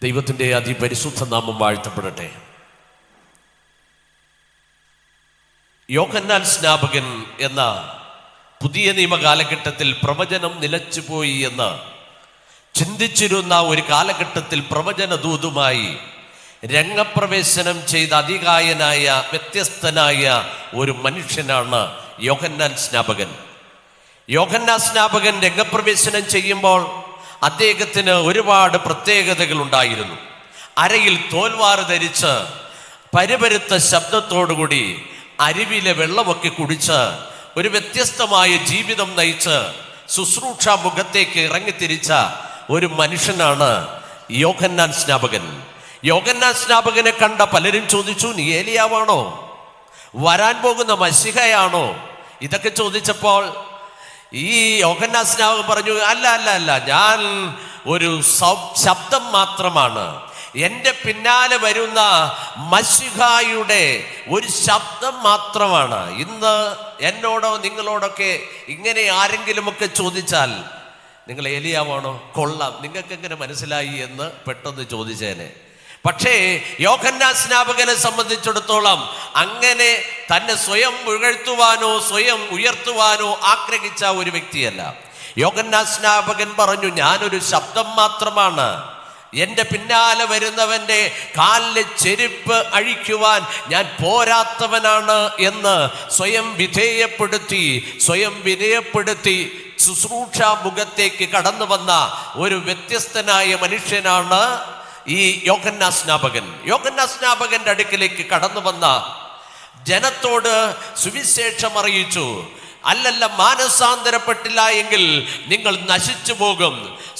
ദൈവത്തിൻ്റെ അതിപരിശുദ്ധ നാമം വാഴ്ത്തപ്പെടട്ടെ. യോഹന്നാൻ സ്നാപകൻ എന്ന പുതിയ നിയമ കാലഘട്ടത്തിൽ പ്രവചനം നിലച്ചുപോയി എന്ന് ചിന്തിച്ചിരുന്ന ഒരു കാലഘട്ടത്തിൽ പ്രവചന ദൂതുമായി രംഗപ്രവേശനം ചെയ്ത അതികായനായ വ്യത്യസ്തനായ ഒരു മനുഷ്യനാണ് യോഹന്നാൻ സ്നാപകൻ. യോഹന്നാൻ സ്നാപകൻ രംഗപ്രവേശനം ചെയ്യുമ്പോൾ അദ്ദേഹത്തിന് ഒരുപാട് പ്രത്യേകതകൾ ഉണ്ടായിരുന്നു. അരയിൽ തോൽവാറ് ധരിച്ച് പരുപരുത്ത ശബ്ദത്തോടുകൂടി അരുവിയിലെ വെള്ളമൊക്കെ കുടിച്ച് ഒരു വ്യത്യസ്തമായ ജീവിതം നയിച്ച് ശുശ്രൂഷ മുഖത്തേക്ക് ഇറങ്ങിത്തിരിച്ച ഒരു മനുഷ്യനാണ് യോഹന്നാൻ സ്നാപകൻ. യോഹന്നാൻ സ്നാപകനെ കണ്ട പലരും ചോദിച്ചു, നീ ഏലിയാവാണോ? വരാൻ പോകുന്ന മശിഹയാണോ? ഇതൊക്കെ ചോദിച്ചപ്പോൾ ഈ യോഹന്നാൻ സ്നാപകൻ പറഞ്ഞു, അല്ല അല്ല അല്ല, ഞാൻ ഒരു ശബ്ദം മാത്രമാണ്. എൻ്റെ പിന്നാലെ വരുന്ന മശിഹായുടെ ഒരു ശബ്ദം മാത്രമാണ്. ഇന്ന് എന്നോടോ നിങ്ങളോടൊക്കെ ഇങ്ങനെ ആരെങ്കിലുമൊക്കെ ചോദിച്ചാൽ നിങ്ങൾ ഏലിയാവാണോ? കൊള്ളാം, നിങ്ങൾക്ക് എങ്ങനെ മനസ്സിലായി എന്ന് പെട്ടെന്ന് ചോദിച്ചേനെ. പക്ഷേ യോഹന്നാൻ സ്നാപകനെ സംബന്ധിച്ചിടത്തോളം അങ്ങനെ തന്നെ സ്വയം പുകഴ്ത്തുവാനോ സ്വയം ഉയർത്തുവാനോ ആഗ്രഹിച്ച ഒരു വ്യക്തിയല്ല. യോഹന്നാൻ സ്നാപകൻ പറഞ്ഞു, ഞാനൊരു ശബ്ദം മാത്രമാണ്. എൻ്റെ പിന്നാലെ വരുന്നവൻ്റെ കാലിലെ ചെരുപ്പ് അഴിക്കുവാൻ ഞാൻ പോരാത്തവനാണ് എന്ന് സ്വയം വിധേയപ്പെടുത്തി ശുശ്രൂഷ മുഖത്തേക്ക് കടന്നു വന്ന ഒരു വ്യത്യസ്തനായ മനുഷ്യനാണ് ഈ യോഹന്നാൻ സ്നാപകൻ. യോഹന്നാൻ സ്നാപകന്റെ അടുക്കിലേക്ക് കടന്നു വന്ന ജനത്തോട് സുവിശേഷം അറിയിച്ചു. അല്ലല്ല, മാനസാന്തരപ്പെട്ടില്ല എങ്കിൽ നിങ്ങൾ നശിച്ചു പോകും.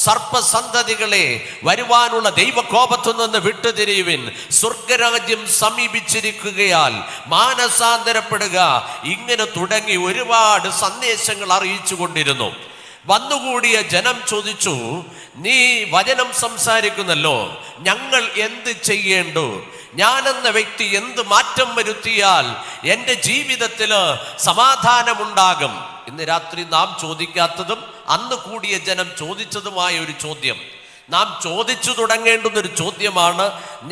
സർപ്പസന്തതികളെ, വരുവാനുള്ള ദൈവകോപത്തു നിന്ന് വിട്ടുതിരിയുവിൻ, സ്വർഗരാജ്യം സമീപിച്ചിരിക്കുകയാൽ മാനസാന്തരപ്പെടുക. ഇങ്ങനെ തുടങ്ങി ഒരുപാട് സന്ദേശങ്ങൾ അറിയിച്ചു കൊണ്ടിരുന്നു. വന്നുകൂടിയ ജനം ചോദിച്ചു, നീ വചനം സംസാരിക്കുന്നല്ലോ, ഞങ്ങൾ എന്ത് ചെയ്യേണ്ടു? ഞാനെന്ന വ്യക്തി എന്ത് മാറ്റം വരുത്തിയാൽ എൻ്റെ ജീവിതത്തിൽ സമാധാനമുണ്ടാകും? ഇന്ന് രാത്രി നാം ചോദിക്കാത്തതും അന്ന് കൂടിയ ജനം ചോദിച്ചതുമായ ഒരു ചോദ്യം, നാം ചോദിച്ചു തുടങ്ങേണ്ടുന്നൊരു ചോദ്യമാണ്.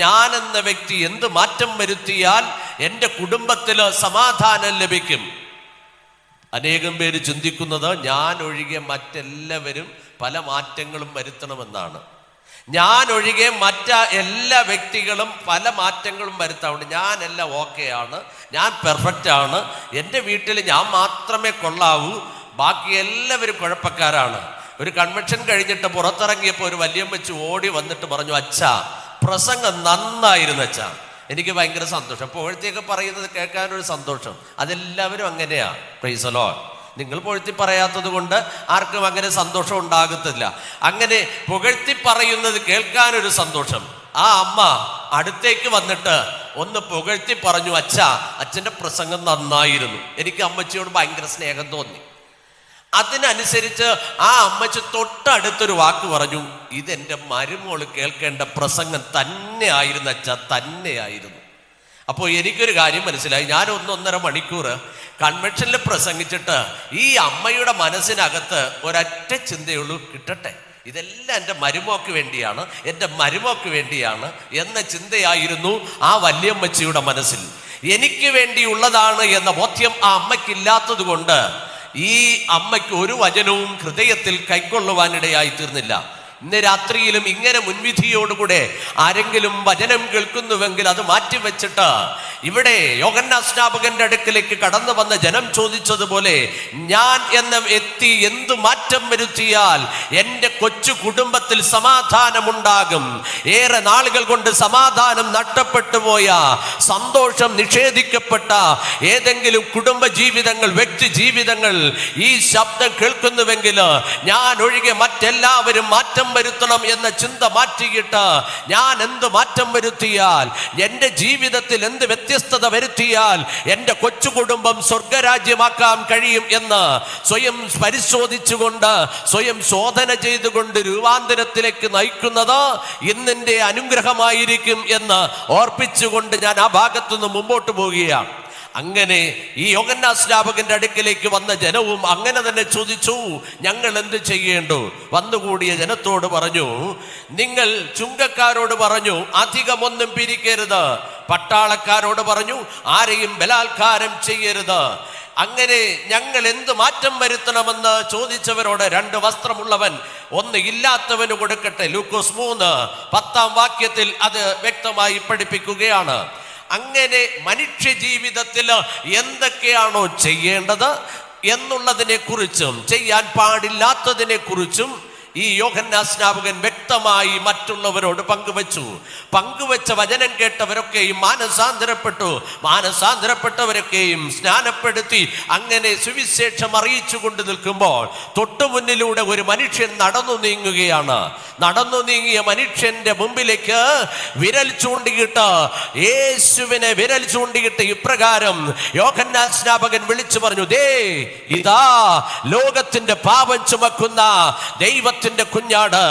ഞാനെന്ന വ്യക്തി എന്ത് മാറ്റം വരുത്തിയാൽ എൻ്റെ കുടുംബത്തിൽ സമാധാനം ലഭിക്കും? അനേകം പേര് ചിന്തിക്കുന്നത് ഞാൻ ഒഴികെ മറ്റെല്ലാവരും പല മാറ്റങ്ങളും വരുത്തണമെന്നാണ്. ഞാൻ ഒഴികെ എല്ലാ വ്യക്തികളും പല മാറ്റങ്ങളും വരുത്താറുണ്ട്. ഞാനെല്ലാം ഓക്കെയാണ്, ഞാൻ പെർഫെക്റ്റ് ആണ്, എൻ്റെ വീട്ടിൽ ഞാൻ മാത്രമേ കൊള്ളാവൂ, ബാക്കി എല്ലാവരും കുഴപ്പക്കാരാണ്. ഒരു കൺവെൻഷൻ കഴിഞ്ഞിട്ട് പുറത്തിറങ്ങിയപ്പോൾ ഒരു വല്യമ്മച്ചി ഓടി വന്നിട്ട് പറഞ്ഞു, അച്ഛാ പ്രസംഗം നന്നായിരുന്നു അച്ഛാ, എനിക്ക് ഭയങ്കര സന്തോഷം. പുകഴ്ത്തിയൊക്കെ പറയുന്നത് കേൾക്കാനൊരു സന്തോഷം. അതെല്ലാവരും അങ്ങനെയാ. Praise the Lord. നിങ്ങൾ പുകഴ്ത്തി പറയാത്തത് കൊണ്ട് ആർക്കും അങ്ങനെ സന്തോഷം ഉണ്ടാകത്തില്ല. അങ്ങനെ പുകഴ്ത്തി പറയുന്നത് കേൾക്കാനൊരു സന്തോഷം. ആ അമ്മ അടുത്തേക്ക് വന്നിട്ട് ഒന്ന് പുകഴ്ത്തി പറഞ്ഞു, അച്ഛാ അച്ഛൻ്റെ പ്രസംഗം നന്നായിരുന്നു. എനിക്ക് അമ്മച്ചിയോട് ഭയങ്കര സ്നേഹം തോന്നി. അതിനനുസരിച്ച് ആ അമ്മച്ചി തൊട്ടടുത്തൊരു വാക്ക് പറഞ്ഞു, ഇതെൻ്റെ മരുമോള് കേൾക്കേണ്ട പ്രസംഗം തന്നെ ആയിരുന്നു അച്ഛാ, തന്നെയായിരുന്നു. അപ്പോൾ എനിക്കൊരു കാര്യം മനസ്സിലായി. ഞാൻ 1.5 മണിക്കൂർ കൺവെൻഷനിൽ പ്രസംഗിച്ചിട്ട് ഈ അമ്മയുടെ മനസ്സിനകത്ത് ഒരൊറ്റ ചിന്തയുള്ളൂ, കിട്ടട്ടെ, ഇതെല്ലാം എൻ്റെ മരുമോക്ക് വേണ്ടിയാണ്, എൻ്റെ മരുമോക്ക് വേണ്ടിയാണ് എന്ന ചിന്തയായിരുന്നു ആ വല്യമ്മച്ചിയുടെ മനസ്സിൽ. എനിക്ക് വേണ്ടിയുള്ളതാണ് എന്ന ബോധ്യം ആ അമ്മയ്ക്കില്ലാത്തത് കൊണ്ട് ഈ അമ്മയ്ക്ക് ഒരു വചനവും ഹൃദയത്തിൽ കൈക്കൊള്ളുവാനിടയായി തീർന്നില്ല. ഇന്ന് രാത്രിയിലും ഇങ്ങനെ മുൻവിധിയോടുകൂടെ ആരെങ്കിലും വചനം കേൾക്കുന്നുവെങ്കിൽ അത് മാറ്റിവെച്ചിട്ട് ഇവിടെ യോഹന്നാൻ സ്നാപകന്റെ അടുക്കിലേക്ക് കടന്നു വന്ന ജനം ചോദിച്ചതുപോലെ, ഞാൻ എന്ന വ്യക്തി എന്തു മാറ്റം വരുത്തിയാൽ എൻ്റെ കൊച്ചു കുടുംബത്തിൽ സമാധാനമുണ്ടാകും? ഏറെ നാളുകൾ കൊണ്ട് സമാധാനം നഷ്ടപ്പെട്ടു പോയ, സന്തോഷം നിഷേധിക്കപ്പെട്ട ഏതെങ്കിലും കുടുംബ ജീവിതങ്ങൾ, വ്യക്തി ജീവിതങ്ങൾ ഈ ശബ്ദം കേൾക്കുന്നുവെങ്കിൽ ഞാൻ ഒഴികെ മറ്റെല്ലാവരും മാറ്റം വരുത്തണം എന്ന ചിന്ത മാറ്റിയിട്ട് ഞാൻ എന്ത് മാറ്റം വരുത്തിയാൽ, എൻ്റെ ജീവിതത്തിൽ എന്ത് വ്യത്യസ്തത വരുത്തിയാൽ എൻ്റെ കൊച്ചു കുടുംബം സ്വർഗരാജ്യമാക്കാൻ കഴിയും എന്ന് സ്വയം പരിശോധിച്ചുകൊണ്ട്, സ്വയം ശോധന ചെയ്തുകൊണ്ട് രൂപാന്തരത്തിലേക്ക് നയിക്കുന്നത് ഇന്നിൻ്റെ അനുഗ്രഹമായിരിക്കും എന്ന് ഓർപ്പിച്ചുകൊണ്ട് ഞാൻ ആ ഭാഗത്തുനിന്ന് മുമ്പോട്ട് പോവുകയാണ്. അങ്ങനെ ഈ യോഹന്നാൻ സ്നാപകന്റെ അടുക്കലേക്ക് വന്ന ജനവും അങ്ങനെ തന്നെ ചോദിച്ചു, ഞങ്ങൾ എന്ത് ചെയ്യേണ്ടു? വന്നുകൂടിയ ജനത്തോട് പറഞ്ഞു, നിങ്ങൾ ചുങ്കക്കാരോട് പറഞ്ഞു അധികമൊന്നും പിരിക്കരുത്, പട്ടാളക്കാരോട് പറഞ്ഞു ആരെയും ബലാത്കാരം ചെയ്യരുത്. അങ്ങനെ ഞങ്ങൾ എന്ത് മാറ്റം വരുത്തണമെന്ന് ചോദിച്ചവരോട് 2 വസ്ത്രമുള്ളവൻ 1 ഇല്ലാത്തവന് കൊടുക്കട്ടെ. ലൂക്കോസ് 3:10 അത് വ്യക്തമായി പഠിപ്പിക്കുകയാണ്. അങ്ങനെ മനുഷ്യ ജീവിതത്തിൽ എന്തൊക്കെയാണോ ചെയ്യേണ്ടത് എന്നുള്ളതിനെ കുറിച്ചും ചെയ്യാൻ പാടില്ലാത്തതിനെ കുറിച്ചും ഈ യോഹന്നാൻ സ്നാപകൻ വ്യക്തമായി മറ്റുള്ളവരോട് പങ്കുവെച്ച വചനം കേട്ടവരൊക്കെയും മാനസാന്തരപ്പെട്ടവരൊക്കെയും സ്നാനപ്പെടുത്തി അങ്ങനെ സുവിശേഷം അറിയിച്ചു കൊണ്ട് നിൽക്കുമ്പോൾ തൊട്ടുമുന്നിലൂടെ ഒരു മനുഷ്യൻ നടന്നു നീങ്ങിയ മനുഷ്യന്റെ മുമ്പിലേക്ക് യേശുവിനെ വിരൽ ചൂണ്ടിയിട്ട് ഇപ്രകാരം യോഹന്നാൻ സ്നാപകൻ വിളിച്ചു പറഞ്ഞു, ദേ ഇതാ ലോകത്തിന്റെ പാപം ചുമക്കുന്ന ദൈവത്തിന്റെ കുഞ്ഞാട്,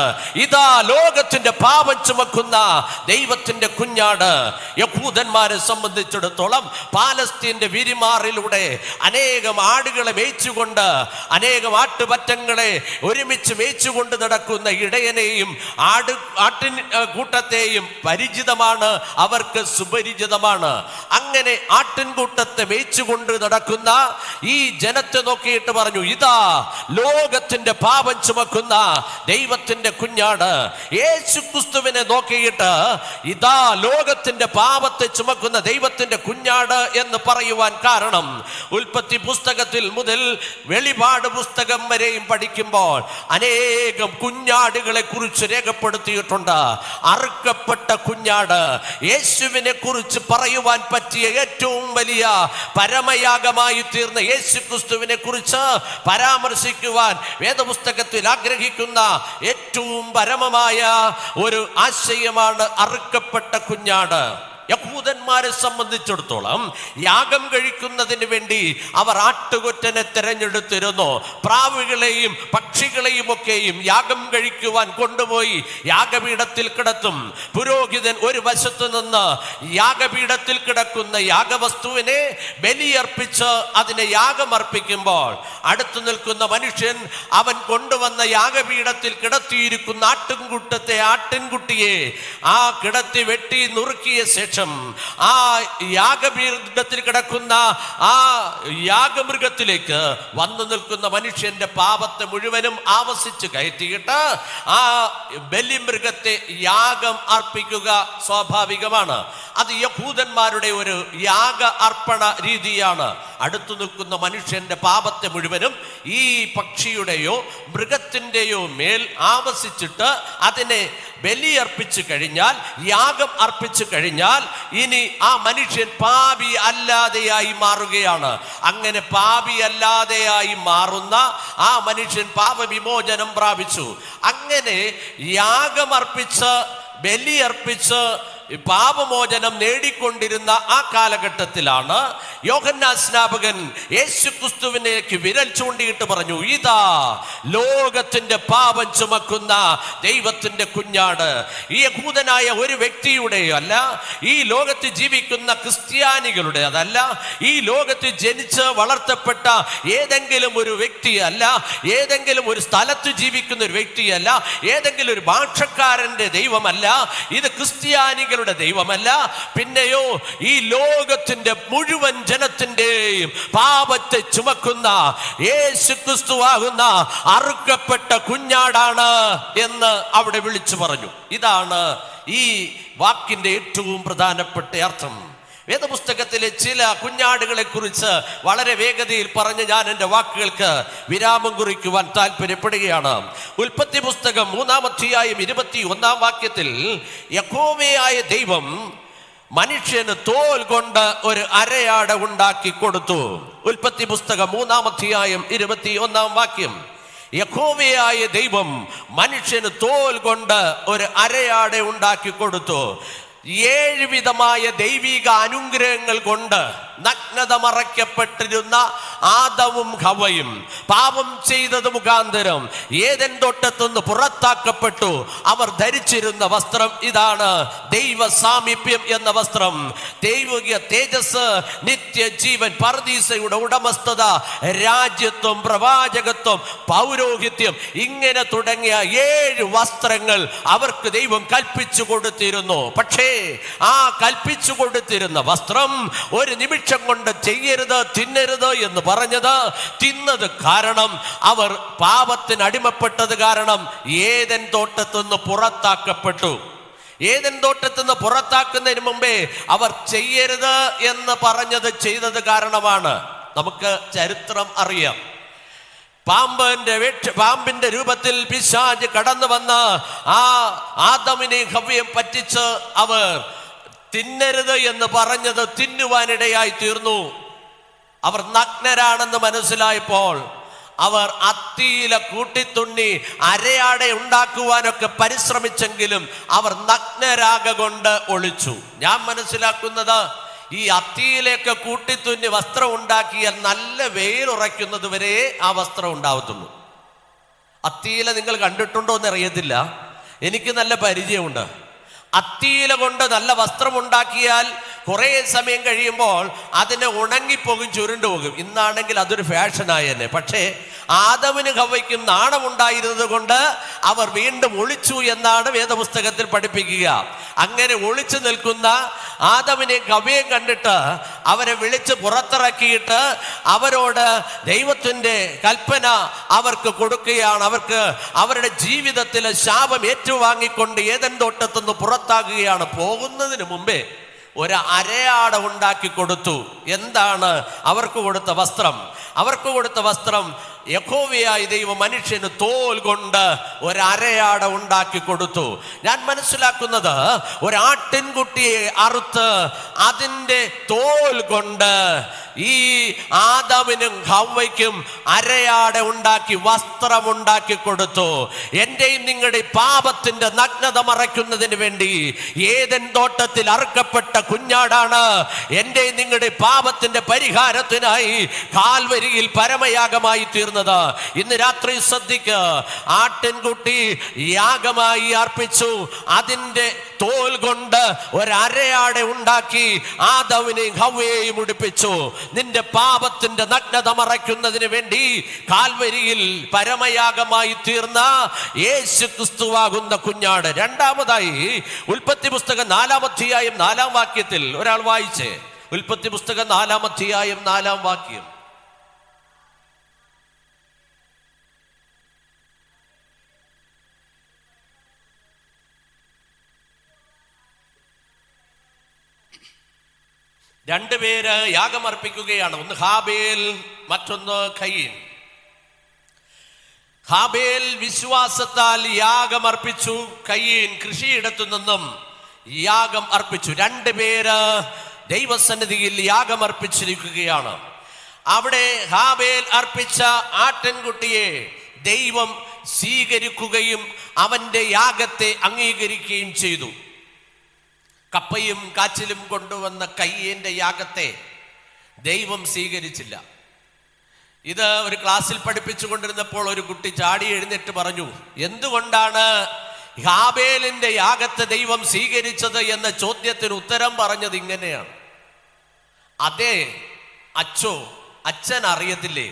ഇതാ ലോകത്തിന്റെ പാപം ചുമക്കുന്ന ദൈവത്തിന്റെ കുഞ്ഞാട്. യഹൂദന്മാരെ സംബന്ധിച്ചിടത്തോളം പാലസ്തീന്റെ വിരിമാറിലൂടെ അനേകം ആടുകളെ മേയിച്ചുകൊണ്ട്, അനേകം ആട്ടുപറ്റങ്ങളെ ഒരുമിച്ച് മേയിച്ചുകൊണ്ട് നടക്കുന്ന ഇടയനെയും ആട്ടിൻ കൂട്ടത്തെയും പരിചിതമാണ്, അവർക്ക് സുപരിചിതമാണ്. അങ്ങനെ ആട്ടിൻകൂട്ടത്തെ മേയിച്ചുകൊണ്ട് നടക്കുന്ന ഈ ജനത്തെ നോക്കിയിട്ട് പറഞ്ഞു, ഇതാ ലോകത്തിന്റെ പാപം ചുമക്കുന്ന ദൈവത്തിന്റെ കുഞ്ഞാട്. യേശു ക്രിസ്തുവിനെ നോക്കിയിട്ട് ഇതാ ലോകത്തിന്റെ പാപത്തെ ചുമക്കുന്ന ദൈവത്തിന്റെ കുഞ്ഞാട് എന്ന് പറയുവാൻ കാരണം, ഉൽപ്പത്തി പുസ്തകത്തിൽ മുതൽ വെളിപാട് പുസ്തകം വരെയും പഠിക്കുമ്പോൾ അനേകം കുഞ്ഞാടുകളെ കുറിച്ച് രേഖപ്പെടുത്തിയിട്ടുണ്ട്. അറുക്കപ്പെട്ട കുഞ്ഞാട്, യേശുവിനെ കുറിച്ച് പറയുവാൻ പറ്റിയ ഏറ്റവും വലിയ പരമയാഗമായി തീർന്ന യേശു ക്രിസ്തുവിനെ കുറിച്ച് പരാമർശിക്കുവാൻ വേദപുസ്തകത്തിൽ ആഗ്രഹിക്കുന്ന ഏറ്റവും പരമമായ ഒരു ആശയമാണ് അറുക്കപ്പെട്ട കുഞ്ഞാട്. യഹൂദന്മാരെ സംബന്ധിച്ചിടത്തോളം യാഗം കഴിക്കുന്നതിന് വേണ്ടി അവർ ആട്ടുകൊറ്റനെ തെരഞ്ഞെടുത്തിരുന്നു. പ്രാവുകളെയും പക്ഷികളെയും ഒക്കെയും യാഗം കഴിക്കുവാൻ കൊണ്ടുപോയി യാഗപീഠത്തിൽ കിടത്തും. പുരോഹിതൻ ഒരു വശത്ത് നിന്ന് യാഗപീഠത്തിൽ കിടക്കുന്ന യാഗവസ്തുവിനെ ബലിയർപ്പിച്ച് അതിനെ യാഗമർപ്പിക്കുമ്പോൾ അടുത്തു നിൽക്കുന്ന മനുഷ്യൻ അവൻ കൊണ്ടുവന്ന യാഗപീഠത്തിൽ കിടത്തിയിരിക്കുന്ന ആട്ടിൻകുട്ടിയെ കിടത്തി വെട്ടി നുറുക്കിയ ശേഷം ആ യാഗപീഠത്തിൽ കിടക്കുന്ന ആ യാഗമൃഗത്തിലേക്ക് വന്നു നിൽക്കുന്ന മനുഷ്യന്റെ പാപത്തെ മുഴുവനും ആവസിച്ച് കയറ്റിയിട്ട് ആ ബലിമൃഗത്തെ യാഗം അർപ്പിക്കുക സ്വാഭാവികമാണ്. അത് യഹൂദന്മാരുടെ ഒരു യാഗ അർപ്പണ രീതിയാണ്. അടുത്തു നിൽക്കുന്ന മനുഷ്യന്റെ പാപത്തെ മുഴുവനും ഈ പക്ഷിയുടെയോ മൃഗത്തിൻ്റെയോ മേൽ ആവസിച്ചിട്ട് അതിനെ ബലിയർപ്പിച്ചു കഴിഞ്ഞാൽ, യാഗം അർപ്പിച്ചു കഴിഞ്ഞാൽ ഇനി ആ മനുഷ്യൻ പാപി അല്ലാതെയായി മാറുകയാണ്. അങ്ങനെ പാപി അല്ലാതെയായി മാറുന്ന ആ മനുഷ്യൻ പാപവിമോചനം പ്രാപിച്ചു. അങ്ങനെ യാഗമർപ്പിച്ച് ബലിയർപ്പിച്ച് പാപമോചനം നേടിക്കൊണ്ടിരുന്ന ആ കാലഘട്ടത്തിലാണ് യോഹന്നാൻ സ്നാപകൻ യേശു ക്രിസ്തുവിനേക്ക് വിരൽ ചൂണ്ടിയിട്ട് പറഞ്ഞു, ഇതാ ലോകത്തിന്റെ പാപം ചുമക്കുന്ന ദൈവത്തിന്റെ കുഞ്ഞാട്. ഈ യഹൂദനായ ഒരു വ്യക്തിയുടെയോ അല്ല, ഈ ലോകത്ത് ജീവിക്കുന്ന ക്രിസ്ത്യാനികളുടെ അതല്ല, ഈ ലോകത്ത് ജനിച്ച് വളർത്തപ്പെട്ട ഏതെങ്കിലും ഒരു വ്യക്തിയല്ല, ഏതെങ്കിലും ഒരു സ്ഥലത്ത് ജീവിക്കുന്ന ഒരു വ്യക്തിയല്ല, ഏതെങ്കിലും ഒരു ഭാഷക്കാരന്റെ ദൈവമല്ല, ഇത് ക്രിസ്ത്യാനികളുടെ ദൈവമല്ല. പിന്നെയോ ഈ ലോകത്തിന്റെ മുഴുവൻ ജനത്തിന്റെയും പാപത്തെ ചുമക്കുന്ന യേശു ക്രിസ്തുവാകുന്ന അറുക്കപ്പെട്ട കുഞ്ഞാടാണ് എന്ന് അവിടെ വിളിച്ചു പറഞ്ഞു. ഇതാണ് ഈ വാക്കിന്റെ ഏറ്റവും പ്രധാനപ്പെട്ട അർത്ഥം. വേദപുസ്തകത്തിലെ ചില കുഞ്ഞാടുകളെ കുറിച്ച് വളരെ വേഗതയിൽ പറഞ്ഞ് ഞാൻ എൻ്റെ വാക്കുകൾക്ക് വിരാമം കുറിക്കുവാൻ താല്പര്യപ്പെടുകയാണ്. ഉൽപ്പത്തി പുസ്തകം 3:21 യഹോവയായ ദൈവം മനുഷ്യന് തോൽ കൊണ്ട് ഒരു അരയാട ഉണ്ടാക്കി കൊടുത്തു. ഉൽപ്പത്തി പുസ്തകം 3:21 യഹോവയായ ദൈവം മനുഷ്യന് തോൽ കൊണ്ട് ഒരു അരയാട ഉണ്ടാക്കി കൊടുത്തു. 7 വിധമായ ദൈവിക അനുഗ്രഹങ്ങൾ കൊണ്ട് നഗ്നത മറയ്ക്കപ്പെട്ടിരുന്ന ആദവും ഹവ്വയും പാപം ചെയ്തത് മുഖാന്തരം ഏദൻ തോട്ടത്തുനിന്ന് പുറത്താക്കപ്പെട്ടു. അവർ ധരിച്ചിരുന്ന വസ്ത്രം ഇതാണ്, ദൈവ സാമീപ്യം എന്ന വസ്ത്രം. ദൈവിക തേജസ്, നിത്യജീവൻ, പർദീസയുടെ ഉടമസ്ഥത, രാജ്യത്വം, പ്രവാചകത്വം, പൗരോഹിത്യം, ഇങ്ങനെ തുടങ്ങിയ 7 വസ്ത്രങ്ങൾ അവർക്ക് ദൈവം കൽപ്പിച്ചു കൊടുത്തിരുന്നു. പക്ഷേ ആ കൽപ്പിച്ചു കൊടുത്തിരുന്ന വസ്ത്രം ഒരു നിമിഷം കൊണ്ട് ചെയ്യരുത്, തിന്നരുത് എന്ന് പറഞ്ഞത്, തിന്നത് കാരണം, അവർ പാപത്തിന് അടിമപ്പെട്ടത് കാരണം ഏദൻ തോട്ടത്തുനിന്ന് പുറത്താക്കപ്പെട്ടു. ഏദൻ തോട്ടത്തുനിന്ന് പുറത്താക്കുന്നതിന് മുമ്പേ അവർ ചെയ്യരുത് എന്ന് പറഞ്ഞത് ചെയ്തത് കാരണമാണ്. നമുക്ക് ചരിത്രം അറിയാം. പാമ്പിന്റെ രൂപത്തിൽ പിശാച് കടന്നു വന്ന് ആ ആദമിനെയും ഹവ്വയെയും പറ്റിച്ച് അവർ തിന്നരുത് എന്ന് പറഞ്ഞത് തിന്നുവാനിടയായി തീർന്നു. അവർ നഗ്നരാണെന്ന് മനസ്സിലായപ്പോൾ അവർ അത്തിയില കൂട്ടിത്തുന്നി അരയാടെ ഉണ്ടാക്കുവാനൊക്കെ പരിശ്രമിച്ചെങ്കിലും അവർ നഗ്നരാകൊണ്ട് ഒളിച്ചു. ഞാൻ മനസ്സിലാക്കുന്നത്, ഈ അത്തിയിലേക്ക് കൂട്ടിത്തുന്നി വസ്ത്രം ഉണ്ടാക്കിയാൽ നല്ല വെയിലുറയ്ക്കുന്നത് വരെ ആ വസ്ത്രം ഉണ്ടാവത്തുള്ളൂ. അത്തിയില നിങ്ങൾ കണ്ടിട്ടുണ്ടോ എന്ന് അറിയത്തില്ല, എനിക്ക് നല്ല പരിചയമുണ്ട്. അത്തിയില കൊണ്ട് നല്ല വസ്ത്രം ഉണ്ടാക്കിയാൽ കുറേ സമയം കഴിയുമ്പോൾ അതിനെ ഉണങ്ങിപ്പോകും, ചുരുണ്ടുപോകും. ഇന്നാണെങ്കിൽ അതൊരു ഫാഷനായി തന്നെ. പക്ഷേ ആദമിന് ഹവ്വയ്ക്കും നാണമുണ്ടായിരുന്നത് കൊണ്ട് അവർ വീണ്ടും ഒളിച്ചു എന്നാണ് വേദപുസ്തകത്തിൽ പഠിപ്പിക്കുക. അങ്ങനെ ഒളിച്ചു നിൽക്കുന്ന ആദമിനെ ഹവ്വയെയും കണ്ടിട്ട് അവരെ വിളിച്ച് പുറത്തിറക്കിയിട്ട് അവരോട് ദൈവത്തിൻ്റെ കൽപ്പന അവർക്ക് കൊടുക്കുകയാണ്. അവർക്ക് അവരുടെ ജീവിതത്തിലെ ശാപം ഏറ്റുവാങ്ങിക്കൊണ്ട് ഏദൻ തോട്ടത്തുനിന്ന് പുറത്താകുകയാണ്. പോകുന്നതിന് മുമ്പേ ഒരു അരയാട ഉണ്ടാക്കി കൊടുത്തു. എന്താണ് അവർക്ക് കൊടുത്ത വസ്ത്രം? അവർക്ക് കൊടുത്ത വസ്ത്രം യഹോവയായ ദൈവം മനുഷ്യന് തോൽ കൊണ്ട് ഒരു അരയാട ഉണ്ടാക്കി കൊടുത്തു. ഞാൻ മനസ്സിലാക്കുന്നത്, ഒരാട്ടിൻകുട്ടിയെ അറുത്ത് അതിൻ്റെ തോൽ കൊണ്ട് ഈ ആദമിനും ഹവ്വയ്ക്കും അരയാട ഉണ്ടാക്കി വസ്ത്രമുണ്ടാക്കി കൊടുത്തു. എന്റെയും നിങ്ങളുടെ പാപത്തിന്റെ നഗ്നത മറയ്ക്കുന്നതിന് വേണ്ടി ഏദൻ തോട്ടത്തിൽ അറുക്കപ്പെട്ട കുഞ്ഞാടാണ് എന്റെയും നിങ്ങളുടെ പാപത്തിന്റെ പരിഹാരത്തിനായി കാൽവരിയിൽ പരമയാഗമായി തീർന്നത്. ഇന്ന് രാത്രി ശ്രദ്ധിക്കുക, ആട്ടിൻകുട്ടി യാഗമായി അർപ്പിച്ചു. അതിന്റെ തോൽ കൊണ്ട് ഒരരയാട ഉണ്ടാക്കി ആദമിനെയും ഹവ്വയെയും ഉടുപ്പിച്ചു. നിന്റെ പാപത്തിന്റെ നഗ്നത മറയ്ക്കുന്നതിന് വേണ്ടി കാൽവരിയിൽ പരമയാഗമായി തീർന്ന യേശു ക്രിസ്തുവാകുന്ന കുഞ്ഞാട്. രണ്ടാമതായി ഉൽപ്പത്തി പുസ്തകം 4-ാം അധ്യായം 4-ാം വാക്യത്തിൽ ഒരാൾ വായിച്ചേ. ഉൽപ്പത്തി പുസ്തകം 4-ാം അധ്യായം 4-ാം വാക്യം. രണ്ടുപേര് യാഗമർപ്പിക്കുകയാണ്. ഒന്ന് ഹാബേൽ, മറ്റൊന്ന് കയീൻ. ഹാബേൽ വിശ്വാസത്താൽ യാഗമർപ്പിച്ചു, കയീൻ കൃഷിയിടത്തു നിന്നും യാഗം അർപ്പിച്ചു. രണ്ടുപേര് ദൈവസന്നിധിയിൽ യാഗമർപ്പിച്ചിരിക്കുകയാണ്. അവിടെ ഹാബേൽ അർപ്പിച്ച ആട്ടിൻകുട്ടിയെ ദൈവം സ്വീകരിക്കുകയും അവന്റെ യാഗത്തെ അംഗീകരിക്കുകയും ചെയ്തു. കപ്പയും കാച്ചിലും കൊണ്ടുവന്ന കയ്യേന്റെ യാഗത്തെ ദൈവം സ്വീകരിച്ചില്ല. ഇത് ഒരു ക്ലാസ്സിൽ പഠിപ്പിച്ചു കൊണ്ടിരുന്നപ്പോൾ ഒരു കുട്ടി ചാടി എഴുന്നേറ്റ് പറഞ്ഞു, എന്തുകൊണ്ടാണ് ഹാബേലിന്റെ യാഗത്തെ ദൈവം സ്വീകരിച്ചത് എന്ന ചോദ്യത്തിന് ഉത്തരം പറഞ്ഞത് ഇങ്ങനെയാണ്. അതെ അച്ഛൻ അറിയത്തില്ലേ,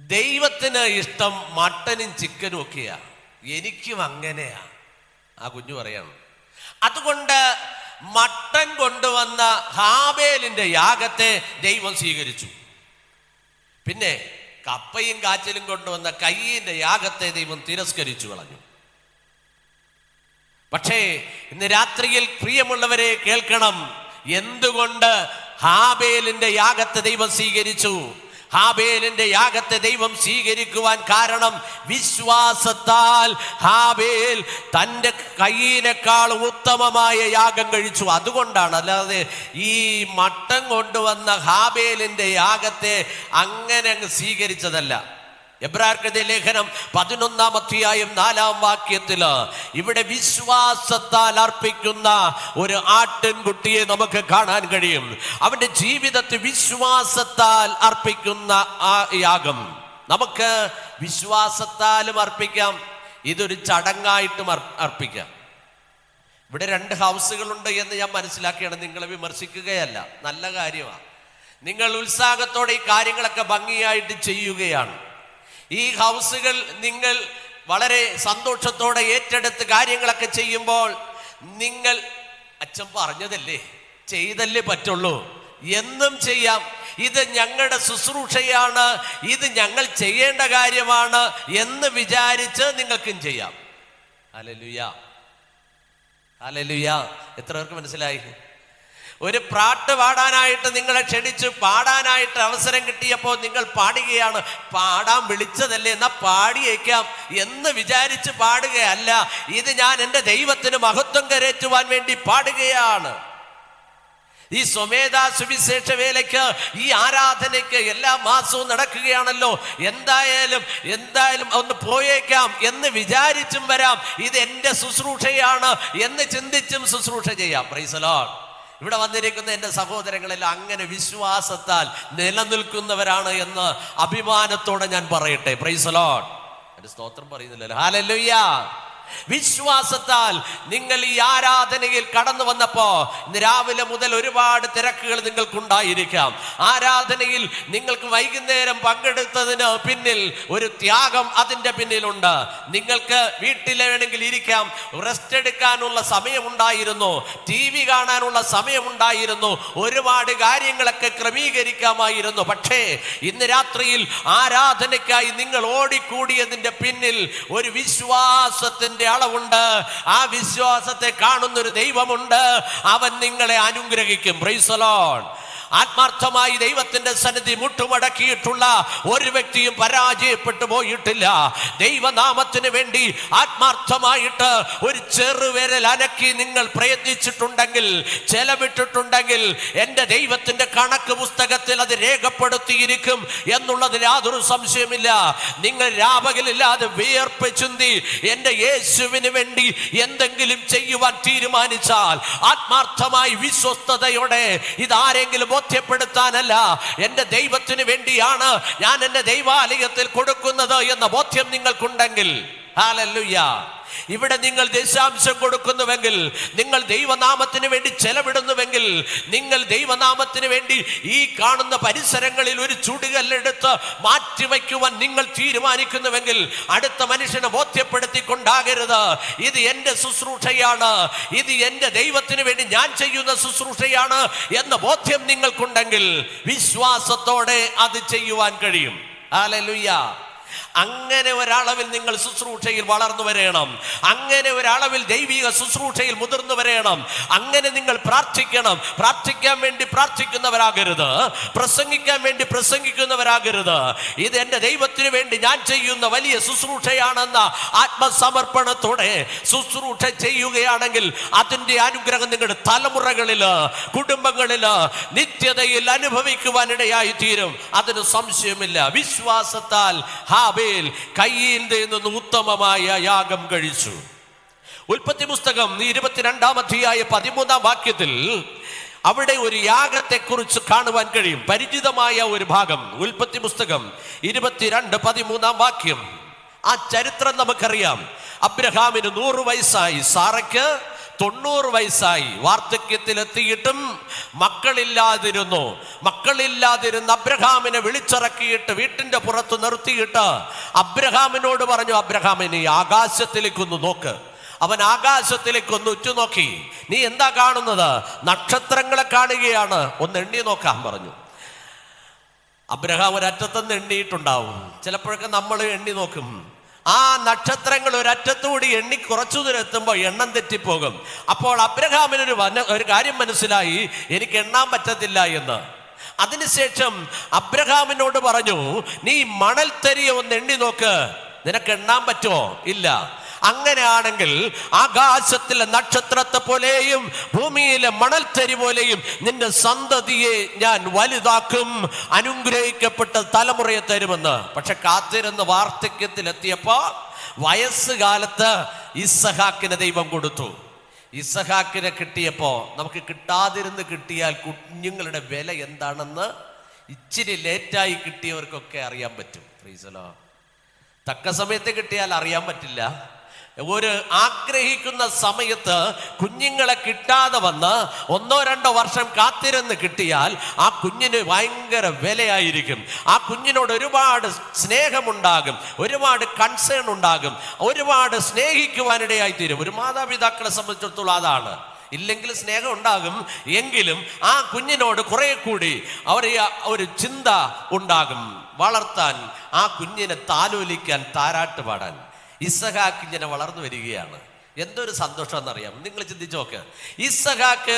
ദൈവത്തിന് ഇഷ്ടം മട്ടനും ചിക്കനും ഒക്കെയാ, എനിക്കും അങ്ങനെയാ. ആ കുഞ്ഞു പറയാണ്. അതുകൊണ്ട് മട്ടൻ കൊണ്ടുവന്ന ഹാബേലിന്റെ യാഗത്തെ ദൈവം സ്വീകരിച്ചു. പിന്നെ കപ്പയും കാച്ചിലും കൊണ്ടുവന്ന കയ്യിന്റെ യാഗത്തെ ദൈവം തിരസ്കരിച്ചു കളഞ്ഞു. പക്ഷേ ഇന്ന് രാത്രിയിൽ പ്രിയമുള്ളവരെ കേൾക്കണം, എന്തുകൊണ്ട് ഹാബേലിന്റെ യാഗത്തെ ദൈവം സ്വീകരിച്ചു? ഹാബേലിന്റെ യാഗത്തെ ദൈവം സ്വീകരിക്കുവാൻ കാരണം വിശ്വാസത്താൽ ഹാബേൽ തൻ്റെ കയ്യിനേക്കാളും ഉത്തമമായ യാഗം കഴിച്ചു. അതുകൊണ്ടാണ്, അല്ലാതെ ഈ മട്ടൻ കൊണ്ടുവന്ന ഹാബേലിന്റെ യാഗത്തെ അങ്ങനെ അങ്ങ് സ്വീകരിച്ചതല്ല. എബ്രായർക്കെഴുതിയ ലേഖനം 11-ാം അധ്യായം 4-ാം വാക്യത്തില് ഇവിടെ വിശ്വാസത്താൽ അർപ്പിക്കുന്ന ഒരു ആട്ടിൻകുട്ടിയെ നമുക്ക് കാണാൻ കഴിയും. അവന്റെ ജീവിതത്തിൽ വിശ്വാസത്താൽ അർപ്പിക്കുന്ന ആ യാഗം നമുക്ക് വിശ്വാസത്താലും അർപ്പിക്കാം, ഇതൊരു ചടങ്ങായിട്ടും അർപ്പിക്കാം. ഇവിടെ 2 ഹൗസുകളുണ്ട് എന്ന് ഞാൻ മനസ്സിലാക്കിയാണ്, നിങ്ങളെ വിമർശിക്കുകയല്ല, നല്ല കാര്യമാണ്. നിങ്ങൾ ഉത്സാഹത്തോടെ ഈ കാര്യങ്ങളൊക്കെ ഭംഗിയായിട്ട് ചെയ്യുകയാണ്. ഈ ഹൗസുകൾ നിങ്ങൾ വളരെ സന്തോഷത്തോടെ ഏറ്റെടുത്ത് കാര്യങ്ങളൊക്കെ ചെയ്യുമ്പോൾ നിങ്ങൾ അച്ഛൻ പറഞ്ഞതല്ലേ ചെയ്തല്ലേ പറ്റുള്ളൂ, എന്നും ചെയ്യാം, ഇത് ഞങ്ങളുടെ ശുശ്രൂഷയാണ്, ഇത് ഞങ്ങൾ ചെയ്യേണ്ട കാര്യമാണ് എന്ന് വിചാരിച്ച് നിങ്ങൾക്കും ചെയ്യാം. Hallelujah, hallelujah. എത്ര പേർക്ക് മനസ്സിലായി? ഒരു പാട്ട് പാടാനായിട്ട് നിങ്ങളെ ക്ഷണിച്ചു, പാടാനായിട്ട് അവസരം കിട്ടിയപ്പോൾ നിങ്ങൾ പാടുകയാണ്. പാടാൻ വിളിച്ചതല്ലേ, എന്നാ പാടിയേക്കാം എന്ന് വിചാരിച്ച് പാടുകയല്ല. ഇത് ഞാൻ എൻ്റെ ദൈവത്തിന് മഹത്വം കരേറ്റുവാൻ വേണ്ടി പാടുകയാണ്. ഈ സ്വമേധ സുവിശേഷ വേലയ്ക്ക്, ഈ ആരാധനയ്ക്ക് എല്ലാ മാസവും നടക്കുകയാണല്ലോ, എന്തായാലും ഒന്ന് പോയേക്കാം എന്ന് വിചാരിച്ചും വരാം. ഇത് എൻ്റെ ശുശ്രൂഷയാണ് എന്ന് ചിന്തിച്ചും ശുശ്രൂഷ ചെയ്യാം. Praise the Lord. ഇവിടെ വന്നിരിക്കുന്ന എൻ്റെ സഹോദരങ്ങളെല്ലാം അങ്ങനെ വിശ്വാസത്താൽ നിലനിൽക്കുന്നവരാണ് എന്ന് അഭിമാനത്തോടെ ഞാൻ പറയട്ടെ. Praise the Lord. എൻ്റെ സ്തോത്രം പറയുന്നില്ലല്ലോ. ഹല്ലേലൂയ. വിശ്വാസത്താൽ നിങ്ങൾ ഈ ആരാധനയിൽ കടന്നു വന്നപ്പോ ഇന്ന് രാവിലെ മുതൽ ഒരുപാട് തിരക്കുകൾ നിങ്ങൾക്കുണ്ടായിരിക്കാം. ആരാധനയിൽ നിങ്ങൾക്ക് വൈകുന്നേരം പങ്കെടുത്തതിന് പിന്നിൽ ഒരു ത്യാഗം അതിൻ്റെ പിന്നിലുണ്ട്. നിങ്ങൾക്ക് വീട്ടിൽ വേണമെങ്കിൽ ഇരിക്കാം, റെസ്റ്റ് എടുക്കാനുള്ള സമയമുണ്ടായിരുന്നു, TV കാണാനുള്ള സമയമുണ്ടായിരുന്നു, ഒരുപാട് കാര്യങ്ങളൊക്കെ ക്രമീകരിക്കാമായിരുന്നു. പക്ഷേ ഇന്ന് രാത്രിയിൽ ആരാധനയ്ക്കായി നിങ്ങൾ ഓടിക്കൂടിയതിൻ്റെ പിന്നിൽ ഒരു വിശ്വാസത്തിന്റെ അളവുണ്ട്. ആ വിശ്വാസത്തെ കാണുന്നൊരു ദൈവമുണ്ട്. അവൻ നിങ്ങളെ അനുഗ്രഹിക്കും. Praise the Lord. ആത്മാർത്ഥമായി ദൈവത്തിന്റെ സന്നിധി മുട്ടുമടക്കിയിട്ടുള്ള ഒരു വ്യക്തിയും പരാജയപ്പെട്ടു പോയിട്ടില്ല. ദൈവനാമത്തിന് വേണ്ടി ആത്മാർത്ഥമായിട്ട് ഒരു ചെറുവിരൽ അനക്കി നിങ്ങൾ പ്രയത്നിച്ചിട്ടുണ്ടെങ്കിൽ, ചെലവിട്ടിട്ടുണ്ടെങ്കിൽ, എൻ്റെ ദൈവത്തിന്റെ കണക്ക് പുസ്തകത്തിൽ അത് രേഖപ്പെടുത്തിയിരിക്കും എന്നുള്ളതിൽ യാതൊരു സംശയമില്ല. നിങ്ങൾ രാപകലില്ലാതെ വിയർപ്പ് ചിന്തി എൻ്റെ യേശുവിന് വേണ്ടി എന്തെങ്കിലും ചെയ്യുവാൻ തീരുമാനിച്ചാൽ, ആത്മാർത്ഥമായി വിശ്വസ്തയോടെ, ഇതാരെങ്കിലും ബോധ്യപ്പെടുത്താനല്ല, എൻ്റെ ദൈവത്തിന് വേണ്ടിയാണ് ഞാൻ എൻ്റെ ദൈവാലയത്തിൽ കൊടുക്കുന്നത് എന്ന ബോധ്യം നിങ്ങൾക്കുണ്ടെങ്കിൽ, ഹല്ലേലൂയ, ഇവിടെ നിങ്ങൾ ദശാംശം കൊടുക്കുന്നുവെങ്കിൽ, നിങ്ങൾ ദൈവനാമത്തിന് വേണ്ടി ചെലവിടുന്നുവെങ്കിൽ, നിങ്ങൾ ദൈവനാമത്തിന് വേണ്ടി ഈ കാണുന്ന പരിസരങ്ങളിൽ ഒരു ചുടുകല്ലെടുത്ത് മാറ്റിവെക്കുവാൻ നിങ്ങൾ തീരുമാനിക്കുന്നുവെങ്കിൽ, അടുത്ത മനുഷ്യനെ ബോധ്യപ്പെടുത്തിക്കൊണ്ടാകരുത് ഇത് എൻ്റെ ശുശ്രൂഷയാണ്, ഇത് എൻ്റെ ദൈവത്തിന് വേണ്ടി ഞാൻ ചെയ്യുന്ന ശുശ്രൂഷയാണ് എന്ന ബോധ്യം നിങ്ങൾക്കുണ്ടെങ്കിൽ വിശ്വാസത്തോടെ അത് ചെയ്യുവാൻ കഴിയും. ഹല്ലേലൂയ. അങ്ങനെ ഒരളവിൽ നിങ്ങൾ ശുശ്രൂഷയിൽ വളർന്നു വരണം. അങ്ങനെ ഒരളവിൽ ദൈവിക ശുശ്രൂഷയിൽ മുതിർന്നു വരണം. അങ്ങനെ നിങ്ങൾ പ്രാർത്ഥിക്കണം. പ്രാർത്ഥിക്കാൻ വേണ്ടി പ്രാർത്ഥിക്കുന്നവരാകരുത്, പ്രസംഗിക്കാൻ വേണ്ടി പ്രസംഗിക്കുന്നവരാകരുത്. ഇത് എൻ്റെ ദൈവത്തിന് വേണ്ടി ഞാൻ ചെയ്യുന്ന വലിയ ശുശ്രൂഷയാണെന്ന ആത്മസമർപ്പണത്തോടെ ശുശ്രൂഷ ചെയ്യുകയാണെങ്കിൽ അതിൻ്റെ അനുഗ്രഹം നിങ്ങളുടെ തലമുറകളില്, കുടുംബങ്ങളില്, നിത്യതയിൽ അനുഭവിക്കുവാനിടയായി തീരും. അതിന് സംശയമില്ല. വിശ്വാസത്താൽ ഹാബേൽ കയീന്റെ നിന്ന് ഉത്തമമായ യാഗം കഴിച്ചു. ഉൽപ്പത്തി പുസ്തകം 22-ാം അധ്യായം 13-ാം വാക്യത്തിൽ അവിടെ ഒരു യാഗത്തെ കുറിച്ച് കാണുവാൻ കഴിയും. പരിചിതമായ ഒരു ഭാഗം. ഉൽപ്പത്തി പുസ്തകം 22:13-ാം വാക്യം. ആ ചരിത്രം നമുക്കറിയാം. അബ്രഹാമിന് 100 വയസ്സായി, സാറയ്ക്ക് 90 വയസ്സായി. വാർദ്ധക്യത്തിലെത്തിയിട്ടും മക്കളില്ലാതിരുന്ന അബ്രഹാമിനെ വിളിച്ചിറക്കിയിട്ട് വീട്ടിന്റെ പുറത്ത് നിർത്തിയിട്ട് അബ്രഹാമിനോട് പറഞ്ഞു, അബ്രഹാമേ, നീ ആകാശത്തിലേക്കൊന്ന് നോക്ക്. അവൻ ആകാശത്തിലേക്കൊന്ന് ഉറ്റുനോക്കി. നീ എന്താ കാണുന്നത്? നക്ഷത്രങ്ങളെ കാണുകയാണ്, ഒന്ന് എണ്ണി നോക്കാൻ പറഞ്ഞു. അബ്രഹാം ഒരറ്റത്തുനിന്ന് എണ്ണിയിട്ടുണ്ടാവും. ചിലപ്പോഴൊക്കെ നമ്മൾ എണ്ണി നോക്കും. ആ നക്ഷത്രങ്ങൾ ഒരറ്റത്തുകൂടി എണ്ണി കുറച്ചു ദൂരം എത്തുമ്പോൾ എണ്ണം തെറ്റിപ്പോകും. അപ്പോൾ അബ്രഹാമിനൊരു ഒരു കാര്യം മനസ്സിലായി, എനിക്ക് എണ്ണാൻ പറ്റത്തില്ല എന്ന്. അതിനുശേഷം അബ്രഹാമിനോട് പറഞ്ഞു, നീ മണൽത്തരിയെ ഒന്ന് എണ്ണി നോക്ക്, നിനക്ക് എണ്ണാൻ പറ്റുമോ? ഇല്ല. അങ്ങനെയാണെങ്കിൽ ആകാശത്തിലെ നക്ഷത്രത്തെ പോലെയും ഭൂമിയിലെ മണൽത്തരി പോലെയും നിന്റെ സന്തതിയെ ഞാൻ വലുതാക്കും, അനുഗ്രഹിക്കപ്പെട്ട തലമുറയെ തരുമെന്ന്. പക്ഷെ കാത്തിരുന്ന് വാർദ്ധക്യത്തിലെത്തിയപ്പോ വയസ്സുകാലത്ത് ഇസ്ഹാക്കിന് ദൈവം കൊടുത്തു. ഇസ്ഹാക്കിനെ കിട്ടിയപ്പോ നമുക്ക് കിട്ടാതിരുന്ന് കിട്ടിയാൽ കുഞ്ഞുങ്ങളുടെ വില എന്താണെന്ന് ഇച്ചിരി ലേറ്റായി കിട്ടിയവർക്കൊക്കെ അറിയാൻ പറ്റും. Praise the Lord. തക്ക സമയത്ത് കിട്ടിയാൽ അറിയാൻ പറ്റില്ല. ഒരു ആഗ്രഹിക്കുന്ന സമയത്ത് കുഞ്ഞുങ്ങളെ കിട്ടാതെ വന്ന് 1-2 വർഷം കാത്തിരുന്ന് കിട്ടിയാൽ ആ കുഞ്ഞിന് ഭയങ്കര വിലയായിരിക്കും. ആ കുഞ്ഞിനോട് ഒരുപാട് സ്നേഹമുണ്ടാകും, ഒരുപാട് കൺസേൺ ഉണ്ടാകും, ഒരുപാട് സ്നേഹിക്കുവാനിടയായി തീരും. ഒരു മാതാപിതാക്കളെ സംബന്ധിച്ചിടത്തോളം അതാണ്. ഇല്ലെങ്കിൽ സ്നേഹം ഉണ്ടാകും, എങ്കിലും ആ കുഞ്ഞിനോട് കുറെ കൂടി ഒരു ചിന്ത ഉണ്ടാകും, വളർത്താൻ, ആ കുഞ്ഞിനെ താലോലിക്കാൻ, താരാട്ട് പാടാൻ. ഇസ്ഹാക്ക് ഇങ്ങനെ വളർന്നു വരികയാണ്. എന്തൊരു സന്തോഷം എന്നറിയാം. നിങ്ങൾ ചിന്തിച്ചു നോക്ക്. ഇസ്ഹാക്ക്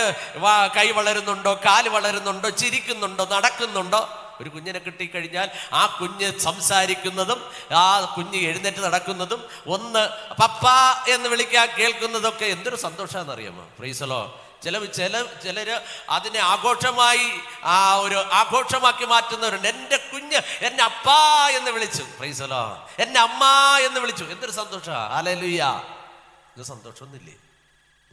കൈ വളരുന്നുണ്ടോ, കാല് വളരുന്നുണ്ടോ, ചിരിക്കുന്നുണ്ടോ, നടക്കുന്നുണ്ടോ? ഒരു കുഞ്ഞിനെ കിട്ടിക്കഴിഞ്ഞാൽ ആ കുഞ്ഞ് സംസാരിക്കുന്നതും ആ കുഞ്ഞ് എഴുന്നേറ്റ് നടക്കുന്നതും ഒന്ന് പപ്പ എന്ന് വിളിക്കാൻ കേൾക്കുന്നതൊക്കെ എന്തൊരു സന്തോഷമാണെന്നറിയാമോ? Praise the Lord. ചിലര് അതിനെ ആഘോഷമായി ഒരു ആഘോഷമാക്കി മാറ്റുന്നവരുണ്ട്. എൻ്റെ കുഞ്ഞ് എന്നെ അപ്പാ എന്ന് വിളിച്ചു, പ്രൈസ് ദി ലോർഡ്, എന്നെ അമ്മ എന്ന് വിളിച്ചു. എന്തൊരു സന്തോഷാ. ഹല്ലേലൂയ. ഇത് സന്തോഷമൊന്നുമില്ലേ?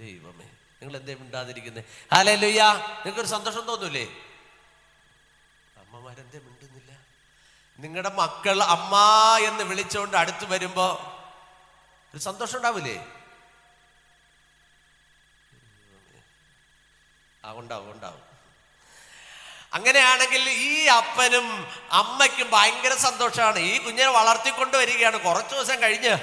ദൈവമേ, നിങ്ങൾ എന്തേ മിണ്ടാതിരിക്കുന്നേ? ഹല്ലേലൂയ. നിങ്ങൾക്കൊരു സന്തോഷം തോന്നൂലേ? അമ്മമാരെന്തേ മിണ്ടുന്നില്ല? നിങ്ങളുടെ മക്കൾ അമ്മ എന്ന് വിളിച്ചുകൊണ്ട് അടുത്ത് വരുമ്പോ ഒരു സന്തോഷം ഉണ്ടാവില്ലേ? ഉണ്ടാവും. അങ്ങനെയാണെങ്കിൽ ഈ അപ്പനും അമ്മയ്ക്കും ഭയങ്കര സന്തോഷമാണ്. ഈ കുഞ്ഞിനെ വളർത്തിക്കൊണ്ട് വരികയാണ്. കുറച്ചു ദിവസം കഴിഞ്ഞ്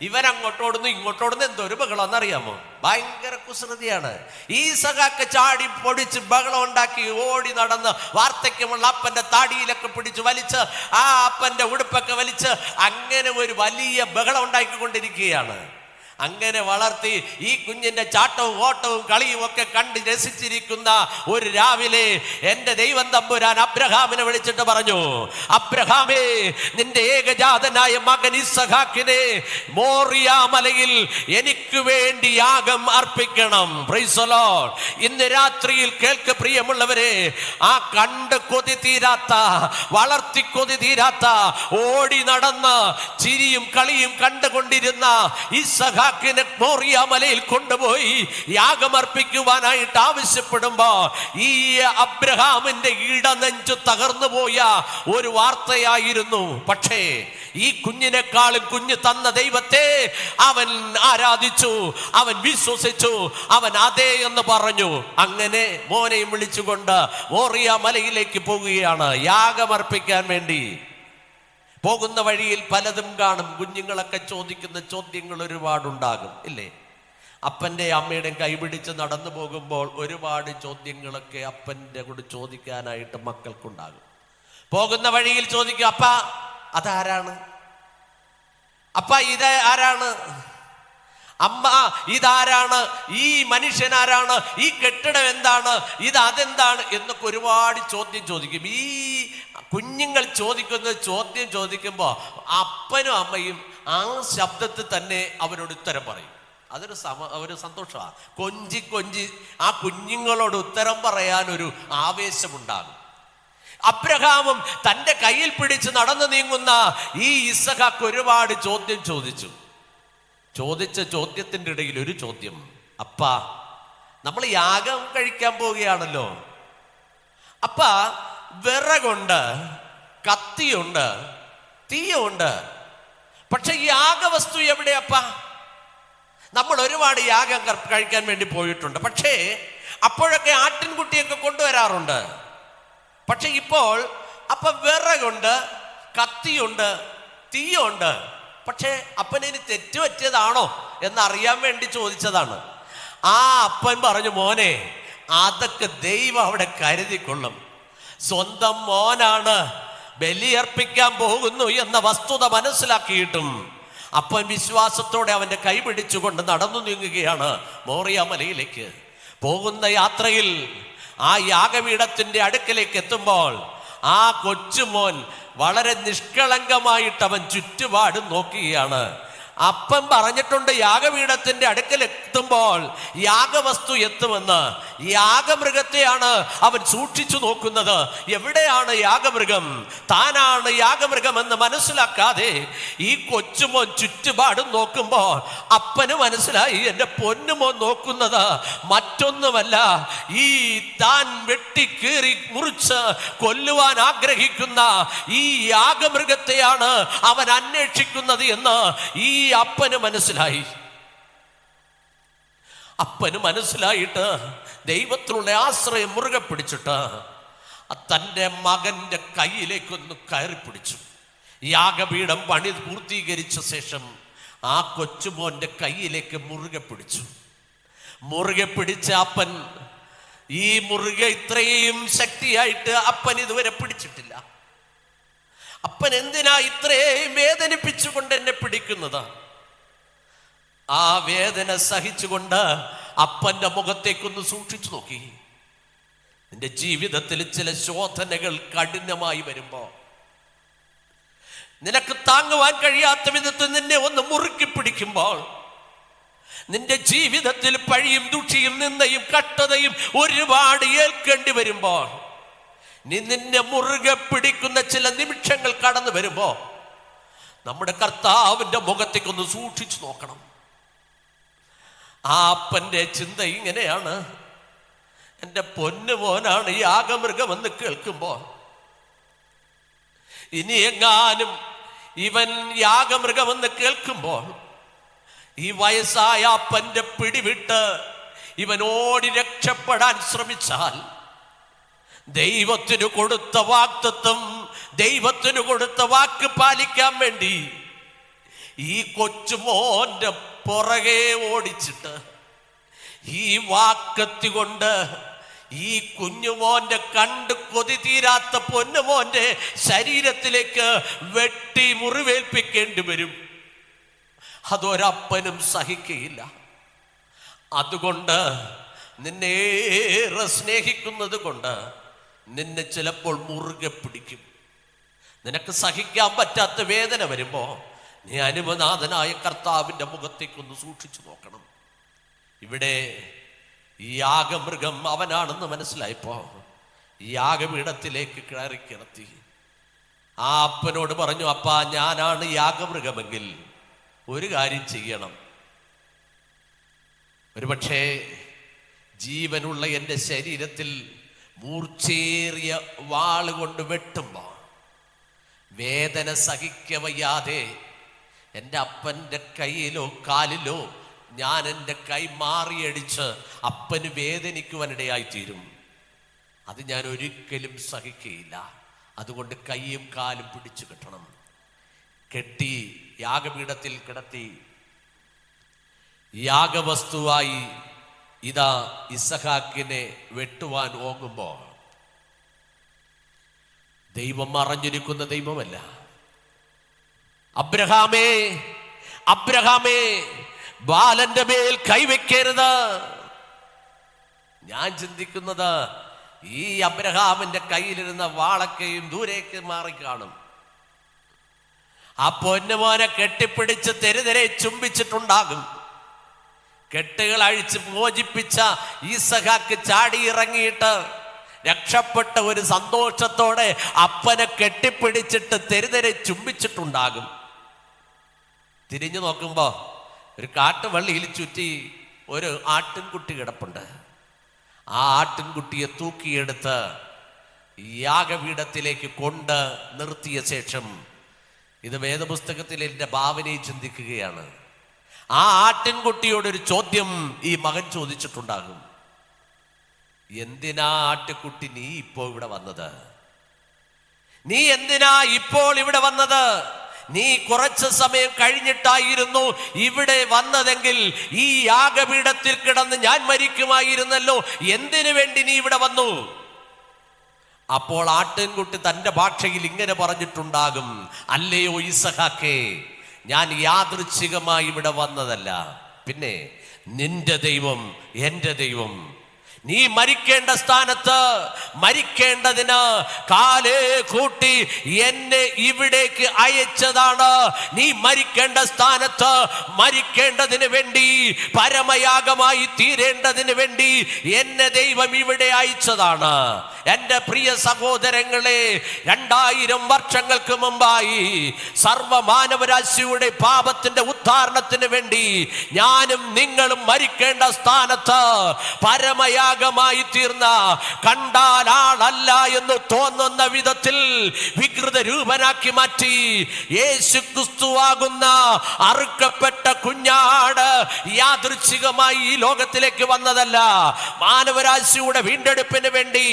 ഇവൻ അങ്ങോട്ടോടുന്നു ഇങ്ങോട്ടോടുന്നു, എന്തൊരു ബഹളം എന്നറിയാമോ? ഭയങ്കര കുസൃതിയാണ്. ഈ ഇസ്ഹാക്ക് ചാടി പൊടിച്ച് ബഹളം ഉണ്ടാക്കി ഓടി നടന്ന് വാർദ്ധക്യമുള്ള അപ്പന്റെ താടിയിലൊക്കെ പിടിച്ച് വലിച്ച് ആ അപ്പന്റെ ഉടുപ്പൊക്കെ വലിച്ച് അങ്ങനെ ഒരു വലിയ ബഹളം ഉണ്ടാക്കിക്കൊണ്ടിരിക്കുകയാണ്. അങ്ങനെ വളർത്തി ഈ കുഞ്ഞിന്റെ ചാട്ടവും ഓട്ടവും കളിയും ഒക്കെ കണ്ട് രസിച്ചിരിക്കുന്ന ഒരു രാവിലെ എൻ്റെ ദൈവം തമ്പുരാൻ അബ്രഹാമിനെ വിളിച്ചിട്ട് പറഞ്ഞു, അബ്രഹാമേ, നിന്റെ ഏകജാതനായ മകൻ ഇസ്ഹാക്കിനെ മോറിയ മലയിൽ എനിക്ക് വേണ്ടി യാഗം അർപ്പിക്കണം. Praise the Lord. ഇന്ന് രാത്രിയിൽ കേൾക്ക് പ്രിയമുള്ളവരെ, ആ കണ്ട് കൊതി തീരാത്ത, വളർത്തി കൊതി തീരാത്ത, ഓടി നടന്ന് ചിരിയും കളിയും കണ്ടുകൊണ്ടിരുന്ന ഇസ്ഹാക്കിനെ മോറിയ മലയിൽ കൊണ്ടുപോയി യാഗമർപ്പിക്കുവാനായിട്ട് ആവശ്യപ്പെടുമ്പോ ഈ അബ്രഹാമിന്റെ ഇടനെഞ്ചു തകർന്നു പോയ ഒരു വാർത്തയായിരുന്നു. പക്ഷേ ഈ കുഞ്ഞിനെക്കാളും കുഞ്ഞ് തന്ന ദൈവത്തെ അവൻ ആരാധിച്ചു, അവൻ വിശ്വസിച്ചു, അവൻ അതേ എന്ന് പറഞ്ഞു. അങ്ങനെ മോനെയും വിളിച്ചുകൊണ്ട് മോറിയ മലയിലേക്ക് പോകുകയാണ് യാഗമർപ്പിക്കാൻ വേണ്ടി. പോകുന്ന വഴിയിൽ പലതും കാണും. കുഞ്ഞുങ്ങളൊക്കെ ചോദിക്കുന്ന ചോദ്യങ്ങൾ ഒരുപാടുണ്ടാകും, ഇല്ലേ? അപ്പൻ്റെ അമ്മയുടെയും കൈപിടിച്ച് നടന്നു പോകുമ്പോൾ ഒരുപാട് ചോദ്യങ്ങളൊക്കെ അപ്പൻ്റെ കൂടെ ചോദിക്കാനായിട്ട് മക്കൾക്കുണ്ടാകും. പോകുന്ന വഴിയിൽ ചോദിക്കും, അപ്പ അതാരാണ്? അപ്പ ഇത് ആരാണ്? അമ്മ ഇതാരാണ്? ഈ മനുഷ്യനാരാണ്? ഈ കെട്ടിടം എന്താണ്? ഇത് അതെന്താണ് എന്നൊക്കെ ഒരുപാട് ചോദ്യം ചോദിക്കും. ഈ കുഞ്ഞുങ്ങൾ ചോദിക്കുന്ന ചോദ്യം ചോദിക്കുമ്പോൾ അപ്പനും അമ്മയും ആ ശബ്ദത്തിൽ തന്നെ അവരോട് ഉത്തരം പറയും. അതൊരു സന്തോഷമാണ്. കൊഞ്ചി ആ കുഞ്ഞുങ്ങളോട് ഉത്തരം പറയാനൊരു ആവേശമുണ്ടാകും. അബ്രഹാമും തൻ്റെ കയ്യിൽ പിടിച്ച് നടന്നു നീങ്ങുന്ന ഈ ഇസ്ഹാക്ക് ഒരുപാട് ചോദ്യം ചോദിച്ച ചോദ്യത്തിൻ്റെ ഇടയിൽ ഒരു ചോദ്യം, അപ്പ നമ്മൾ യാഗം കഴിക്കാൻ പോവുകയാണല്ലോ, അപ്പ വിറകുണ്ട്, കത്തിയുണ്ട്, തീയുണ്ട്, പക്ഷെ യാഗവസ്തു എവിടെയപ്പ? നമ്മൾ ഒരുപാട് യാഗം കഴിക്കാൻ വേണ്ടി പോയിട്ടുണ്ട്. പക്ഷേ അപ്പോഴൊക്കെ ആട്ടിൻകുട്ടിയൊക്കെ കൊണ്ടുവരാറുണ്ട്. പക്ഷെ ഇപ്പോൾ അപ്പൊ വിറകുണ്ട്, കത്തിയുണ്ട്, തീയുണ്ട്, പക്ഷെ അപ്പനിന് തെറ്റുപറ്റിയതാണോ എന്നറിയാൻ വേണ്ടി ചോദിച്ചതാണ്. ആ അപ്പൻ പറഞ്ഞു, മോനെ, അതൊക്കെ ദൈവം അവിടെ കരുതിക്കൊള്ളും. സ്വന്തം മോനാണ് ബലിയർപ്പിക്കാൻ പോകുന്നു എന്ന വസ്തുത മനസ്സിലാക്കിയിട്ടും അപ്പൻ വിശ്വാസത്തോടെ അവന്റെ കൈ പിടിച്ചുകൊണ്ട് നടന്നു നീങ്ങുകയാണ് മോറിയ മലയിലേക്ക്. പോകുന്ന യാത്രയിൽ ആ യാഗപീഠത്തിന്റെ അടുക്കലേക്ക് എത്തുമ്പോൾ ആ കൊച്ചുമോൻ വളരെ നിഷ്കളങ്കമായിട്ട് അവൻ ചുറ്റുപാടും നോക്കുകയാണ്. അപ്പൻ പറഞ്ഞിട്ടുണ്ട് യാഗപീഠത്തിന്റെ അടുക്കൽ എത്തുമ്പോൾ യാഗവസ്തു എത്തുമെന്ന്. യാഗമൃഗത്തെയാണ് അവൻ സൂക്ഷിച്ചു നോക്കുന്നത്. എവിടെയാണ് യാഗമൃഗം? താനാണ് യാഗമൃഗം എന്ന് മനസ്സിലാക്കാതെ ഈ കൊച്ചുമോൻ ചുറ്റുപാടും നോക്കുമ്പോ അപ്പന് മനസ്സിലായി, എൻ്റെ പൊന്നുമോൻ നോക്കുന്നത് മറ്റൊന്നുമല്ല, ഈ താൻ വെട്ടിക്കീറി മുറിച്ച് കൊല്ലുവാൻ ആഗ്രഹിക്കുന്ന ഈ യാഗമൃഗത്തെയാണ് അവൻ അന്വേഷിക്കുന്നത് എന്ന് ഈ അപ്പന് മനസ്സിലായി. അപ്പന് മനസ്സിലായിട്ട് ദൈവത്തിലുള്ള ആശ്രയം മുറുകെ പിടിച്ചിട്ട് തൻ്റെ മകന്റെ കയ്യിലേക്കൊന്ന് കയറി പിടിച്ചു. യാഗപീഠം പണി പൂർത്തീകരിച്ച ശേഷം ആ കൊച്ചുമോന്റെ കയ്യിലേക്ക് മുറുകെ പിടിച്ചു. മുറുകെ പിടിച്ച അപ്പൻ, ഈ മുറുകെ ഇത്രയും ശക്തിയായിട്ട് അപ്പൻ ഇതുവരെ പിടിച്ചിട്ടില്ല. അപ്പൻ എന്തിനാ ഇത്രയും വേദനിപ്പിച്ചുകൊണ്ട് എന്നെ പിടിക്കുന്നത്? ആ വേദന സഹിച്ചുകൊണ്ട് അപ്പന്റെ മുഖത്തേക്കൊന്ന് സൂക്ഷിച്ചു നോക്കി. നിന്റെ ജീവിതത്തിൽ ചില ശോധനകൾ കഠിനമായി വരുമ്പോ, നിനക്ക് താങ്ങുവാൻ കഴിയാത്ത വിധത്തിൽ നിന്നെ ഒന്ന് മുറുക്കി പിടിക്കുമ്പോൾ, നിന്റെ ജീവിതത്തിൽ പഴിയും ദുഷിയും നിന്ദയും കഷ്ടതയും ഒരുപാട് ഏൽക്കേണ്ടി വരുമ്പോൾ, നീ നിന്നെ മുറുകെ പിടിക്കുന്ന ചില നിമിഷങ്ങൾ കടന്നു വരുമ്പോ നമ്മുടെ കർത്താവിന്റെ മുഖത്തേക്കൊന്ന് സൂക്ഷിച്ചു നോക്കണം. ആ അപ്പന്റെ ചിന്ത ഇങ്ങനെയാണ്, എൻ്റെ പൊന്നുമോനാണ് യാഗമൃഗമെന്ന് കേൾക്കുമ്പോ, ഇനി എങ്ങാനും ഇവൻ യാഗമൃഗമെന്ന് കേൾക്കുമ്പോൾ ഈ വയസ്സായ അപ്പന്റെ പിടിവിട്ട് ഇവൻ ഓടി രക്ഷപ്പെടാൻ ശ്രമിച്ചാൽ, ദൈവത്തിന് കൊടുത്ത വാഗ്ദത്തം, ദൈവത്തിന് കൊടുത്ത വാക്ക് പാലിക്കാൻ വേണ്ടി ഈ കൊച്ചുമോന്റെ പുറകെ ഓടിച്ചിട്ട് ഈ വാക്കത്തി കൊണ്ട് ഈ കുഞ്ഞുമോന്റെ കണ്ട് കൊതി തീരാത്ത പൊന്നുമോന്റെ ശരീരത്തിലേക്ക് വെട്ടി മുറിവേൽപ്പിക്കേണ്ടി വരും. അതൊരപ്പനും സഹിക്കുകയില്ല. അതുകൊണ്ട് നിന്നേറെ സ്നേഹിക്കുന്നത് കൊണ്ട് നിന്നെ ചിലപ്പോൾ മുറുകെ പിടിക്കും. നിനക്ക് സഹിക്കാൻ പറ്റാത്ത വേദന വരുമ്പോ നീ അനുമനാഥനായ കർത്താവിന്റെ മുഖത്തേക്കൊന്ന് സൂക്ഷിച്ചു നോക്കണം. ഇവിടെ ഈ യാഗമൃഗം അവനാണെന്ന് മനസ്സിലായപ്പോ ഈ യാഗപീഠത്തിലേക്ക് കയറി കിടത്തി. ആ അപ്പനോട് പറഞ്ഞു, അപ്പാ, ഞാനാണ് യാഗമൃഗമെങ്കിൽ ഒരു കാര്യം ചെയ്യണം. ഒരുപക്ഷേ ജീവനുള്ള എൻ്റെ ശരീരത്തിൽ മൂർച്ചേറിയ വാളുകൊണ്ട് വെട്ടുമ്പോ വേദന സഹിക്കവയ്യാതെ എൻ്റെ അപ്പൻ്റെ കയ്യിലോ കാലിലോ ഞാൻ എൻ്റെ കൈ മാറിയടിച്ച് അപ്പന് വേദനിക്കുവാനിടയായിത്തീരും. അത് ഞാൻ ഒരിക്കലും സഹിക്കുകയില്ല. അതുകൊണ്ട് കൈയും കാലും പിടിച്ചു കെട്ടണം. കെട്ടി യാഗപീഠത്തിൽ കിടത്തി യാഗവസ്തുവായി ഇതാ ഇസഹാക്കിനെ വെട്ടുവാൻ ഓങ്ങുമ്പോ, ദൈവം മറഞ്ഞിരിക്കുന്ന ദൈവമല്ല. അബ്രഹാമേ, അബ്രഹാമേ, ബാലന്റെ മേൽ കൈവയ്ക്കരുത്. ഞാൻ ചിന്തിക്കുന്നത് ഈ അബ്രഹാമിന്റെ കയ്യിലിരുന്ന വാളൊക്കെയും ദൂരേക്ക് മാറിക്കാണും. ആ പൊന്നുമോനെ കെട്ടിപ്പിടിച്ച് തെരുതെരെ ചുംബിച്ചിട്ടുണ്ടാകും. കെട്ടുകൾ അഴിച്ച് മോചിപ്പിച്ച ഈസഹാക്ക് ചാടി ഇറങ്ങിയിട്ട് രക്ഷപ്പെട്ട ഒരു സന്തോഷത്തോടെ അപ്പനെ കെട്ടിപ്പിടിച്ചിട്ട് തെരുതെരെ ചുംബിച്ചിട്ടുണ്ടാകും. തിരിഞ്ഞു നോക്കുമ്പോ ഒരു കാട്ടുവള്ളിയിൽ ചുറ്റി ഒരു ആട്ടിൻകുട്ടി കിടപ്പുണ്ട്. ആ ആട്ടിൻകുട്ടിയെ തൂക്കിയെടുത്ത് യാഗപീഠത്തിലേക്ക് കൊണ്ട് നിർത്തിയ ശേഷം, ഇത് വേദപുസ്തകത്തിൽ എൻ്റെ ഭാവനയെ ചിന്തിക്കുകയാണ്, ആ ആട്ടിൻകുട്ടിയോടൊരു ചോദ്യം ഈ മകൻ ചോദിച്ചിട്ടുണ്ടാകും. എന്തിനാ ആട്ടിൻകുട്ടി നീ ഇപ്പോൾ ഇവിടെ വന്നത്? നീ എന്തിനാ ഇപ്പോൾ ഇവിടെ വന്നത്? നീ കുറച്ച് സമയം കഴിഞ്ഞിട്ടായിരുന്നു ഇവിടെ വന്നതെങ്കിൽ ഈ യാഗപീഠത്തിൽ കിടന്ന് ഞാൻ മരിക്കുമായിരുന്നല്ലോ. എന്തിനു വേണ്ടി നീ ഇവിടെ വന്നു? അപ്പോൾ ആട്ടിൻകുട്ടി തൻ്റെ ഭാഷയിൽ ഇങ്ങനെ പറഞ്ഞിട്ടുണ്ടാകും, അല്ലയോ ഇസഹാക്കേ, ഞാൻ യാദൃച്ഛികമായി ഇവിടെ വന്നതല്ല. പിന്നെ നിന്റെ ദൈവം എൻ്റെ ദൈവം, നീ മരിക്കേണ്ട സ്ഥാനത്ത് മരിക്കേണ്ടതിന് കാലേ കൂട്ടി എന്നെ ഇവിടേക്ക് അയച്ചതാണ്. നീ മരിക്കേണ്ട സ്ഥാനത്ത് മരിക്കേണ്ടതിന് വേണ്ടി, പരമയാഗമായി തീരേണ്ടതിന് വേണ്ടി എന്നെ ദൈവം ഇവിടെ അയച്ചതാണ്. എൻ്റെ പ്രിയ സഹോദരങ്ങളെ, 2000 വർഷങ്ങൾക്ക് മുമ്പായി സർവമാനവരാശിയുടെ പാപത്തിന്റെ ഉദ്ധാരണത്തിന് വേണ്ടി ഞാനും നിങ്ങളും മരിക്കേണ്ട സ്ഥാനത്ത് പരമയാഗമായി തീർന്ന, കണ്ടാൽ ആളല്ല എന്ന് തോന്നുന്ന വിധത്തിൽ വികൃത രൂപനാക്കി മാറ്റി യേശു ക്രിസ്തുവാകുന്ന അറുക്കപ്പെട്ട കുഞ്ഞാട് യാദൃച്ഛികമായി ഈ ലോകത്തിലേക്ക് വന്നതല്ല. മാനവരാശിയുടെ വീണ്ടെടുപ്പിന് വേണ്ടി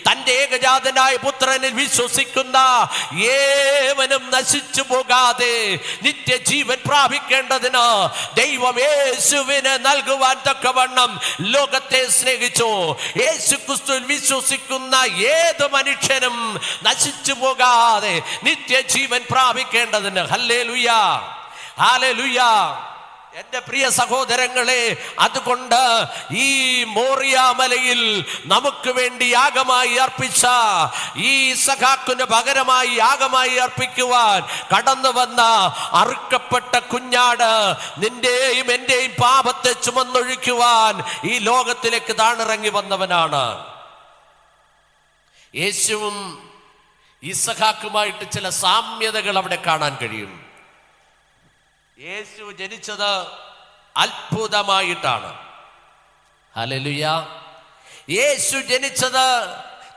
തന്റെ ഏകജാതനായ പുത്രനിൽ വിശ്വസിക്കുന്ന ഏവനും നശിച്ചു പോകാതെ നിത്യജീവൻ പ്രാപിക്കേണ്ടതിന് ദൈവം യേശുവിനെ നൽകുവാൻ തക്കവണ്ണം ലോകത്തെ സ്നേഹിച്ചു. യേശു ക്രിസ്തുവിൽ വിശ്വസിക്കുന്ന ഏത് മനുഷ്യനും നശിച്ചു പോകാതെ നിത്യജീവൻ പ്രാപിക്കേണ്ടതിന്. Hallelujah, hallelujah. എന്റെ പ്രിയ സഹോദരങ്ങളെ, അതുകൊണ്ട് ഈ മോറിയാമലയിൽ നമുക്ക് വേണ്ടി യാഗമായി അർപ്പിച്ച ഈ ഇസഹാക്കിന് പകരമായി യാഗമായി അർപ്പിക്കുവാൻ കടന്നു വന്ന അറുക്കപ്പെട്ട കുഞ്ഞാട് നിന്റെയും എന്റെയും പാപത്തെ ചുമന്നൊഴിക്കുവാൻ ഈ ലോകത്തിലേക്ക് താണിറങ്ങി വന്നവനാണ്. യേശുവും ഇസഹാക്കുമായിട്ട് ചില സാമ്യതകൾ അവിടെ കാണാൻ കഴിയും. യേശു ജനിച്ചത് അത്ഭുതമായിട്ടാണ്. ഹല്ലേലൂയ. യേശു ജനിച്ചത്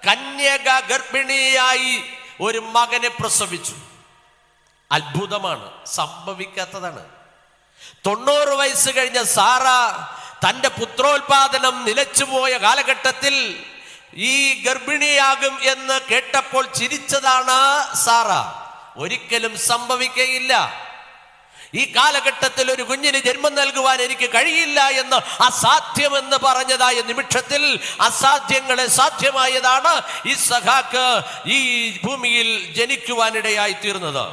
കന്യക ഗർഭിണിയായി ഒരു മകനെ പ്രസവിച്ചു. അത്ഭുതമാണ്, സംഭവിക്കാത്തതാണ്. 90 വയസ്സ് കഴിഞ്ഞ സാറ തന്റെ പുത്രോത്പാദനം നിലച്ചുപോയ കാലഘട്ടത്തിൽ ഈ ഗർഭിണിയാകും എന്ന് കേട്ടപ്പോൾ ചിരിച്ചതാണ് സാറ. ഒരിക്കലും സംഭവിക്കുകയില്ല, ഈ കാലഘട്ടത്തിൽ ഒരു കുഞ്ഞിന് ജന്മം നൽകുവാൻ എനിക്ക് കഴിയില്ല എന്ന് അസാധ്യമെന്ന് പറഞ്ഞതായ നിമിഷത്തിൽ അസാധ്യങ്ങളെ സാധ്യമായതാണ് ഇസഹാക്ക് ഈ ഭൂമിയിൽ ജനിക്കുവാനിടയായി തീർന്നത്.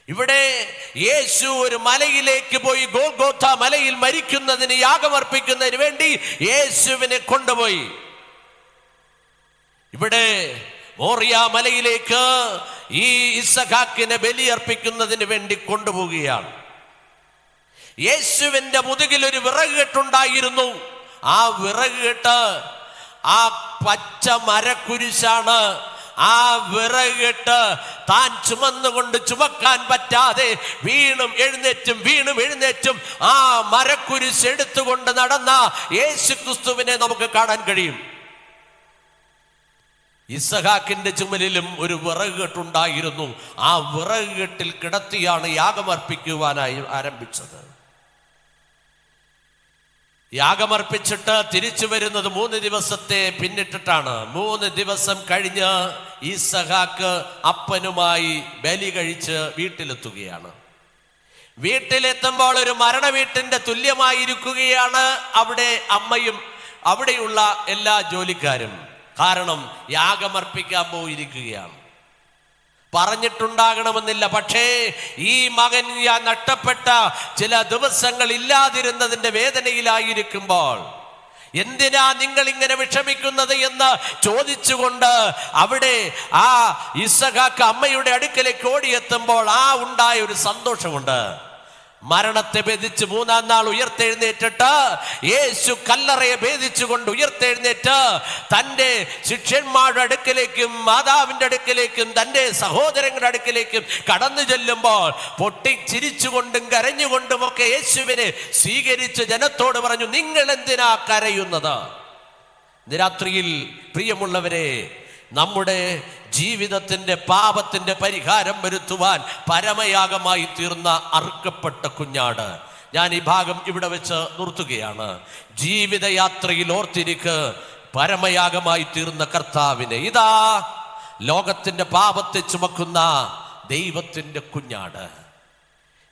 ഇവിടെ യേശു ഒരു മലയിലേക്ക് പോയി, ഗോൽഗോഥ മലയിൽ മരിക്കുന്നതിന്, യാഗമർപ്പിക്കുന്നതിന് വേണ്ടി യേശുവിനെ കൊണ്ടുപോയി. ഇവിടെ മോറിയ മലയിലേക്ക് ഈ ഇസഹാക്കിനെ ബലിയർപ്പിക്കുന്നതിന് വേണ്ടി കൊണ്ടുപോവുകയാണ്. യേശുവിന്റെ മുതുകിൽ ഒരു വിറകുകെട്ടുണ്ടായിരുന്നു. ആ വിറകുകെട്ട് ആ പച്ച മരക്കുരിശാണ്. ആ വിറകുകെട്ട് താൻ ചുമന്നുകൊണ്ട് ചുമക്കാൻ പറ്റാതെ വീണും എഴുന്നേറ്റും ആ മരക്കുരിശ് എടുത്തുകൊണ്ട് നടന്ന യേശു ക്രിസ്തുവിനെ നമുക്ക് കാണാൻ കഴിയും. ഇസഹാക്കിന്റെ ചുമലിലും ഒരു വിറകുകെട്ടുണ്ടായിരുന്നു. ആ വിറകുകെട്ടിൽ കിടത്തിയാണ് യാഗമർപ്പിക്കുവാനായി ആരംഭിച്ചത്. യാഗമർപ്പിച്ചിട്ട് തിരിച്ചു വരുന്നത് 3 ദിവസത്തെ പിന്നിട്ടിട്ടാണ്. 3 ദിവസം കഴിഞ്ഞ് ഇസഹാക്ക് അപ്പനുമായി ബലി കഴിച്ച് വീട്ടിലെത്തുകയാണ്. വീട്ടിലെത്തുമ്പോൾ ഒരു മരണ വീട്ടിന്റെ തുല്യമായിരിക്കുകയാണ് അവിടെ അമ്മയും അവിടെയുള്ള എല്ലാ ജോലിക്കാരും. കാരണം യാഗമർപ്പിക്കാൻ പോയിരിക്കുകയാണ്. പറഞ്ഞിട്ടുണ്ടാകണമെന്നില്ല, പക്ഷേ ഈ മകൻ നഷ്ടപ്പെട്ട ചില ദിവസങ്ങൾ ഇല്ലാതിരുന്നതിന്റെ വേദനയിലായിരിക്കുമ്പോൾ എന്തിനാ നിങ്ങൾ ഇങ്ങനെ വിഷമിക്കുന്നത് എന്ന് ചോദിച്ചുകൊണ്ട് അവിടെ ആ ഇസഹാക്ക് അമ്മയുടെ അടുക്കലേക്ക് ഓടിയെത്തുമ്പോൾ ഉണ്ടായ ഒരു സന്തോഷമുണ്ട്. മരണത്തെ ഭേദിച്ച് 3-ാം നാൾ ഉയർത്തെഴുന്നേറ്റിട്ട് യേശു കല്ലറയെ ഭേദിച്ചുകൊണ്ട് ഉയർത്തെഴുന്നേറ്റ് തൻ്റെ ശിഷ്യന്മാരുടെ അടുക്കലേക്കും മാതാവിൻ്റെ അടുക്കലേക്കും തൻ്റെ സഹോദരങ്ങളുടെ അടുക്കലേക്കും കടന്നു ചെല്ലുമ്പോൾ പൊട്ടിച്ചിരിച്ചുകൊണ്ടും കരഞ്ഞുകൊണ്ടും ഒക്കെ യേശുവിനെ സ്വീകരിച്ച് ജനത്തോട് പറഞ്ഞു, നിങ്ങൾ എന്തിനാ കരയുന്നത്? ഇന്ന് രാത്രിയിൽ പ്രിയമുള്ളവരെ, നമ്മുടെ ജീവിതത്തിന്റെ പാപത്തിന്റെ പരിഹാരം വരുത്തുവാൻ പരമയാഗമായി തീർന്ന അറുക്കപ്പെട്ട കുഞ്ഞാട്. ഞാൻ ഈ ഭാഗം ഇവിടെ വെച്ച് നിർത്തുകയാണ്. ജീവിതയാത്രയിൽ ഓർത്തിരിക്ക് പരമയാഗമായി തീർന്ന കർത്താവിനെ. ഇതാ ലോകത്തിന്റെ പാപത്തെ ചുമക്കുന്ന ദൈവത്തിന്റെ കുഞ്ഞാട്.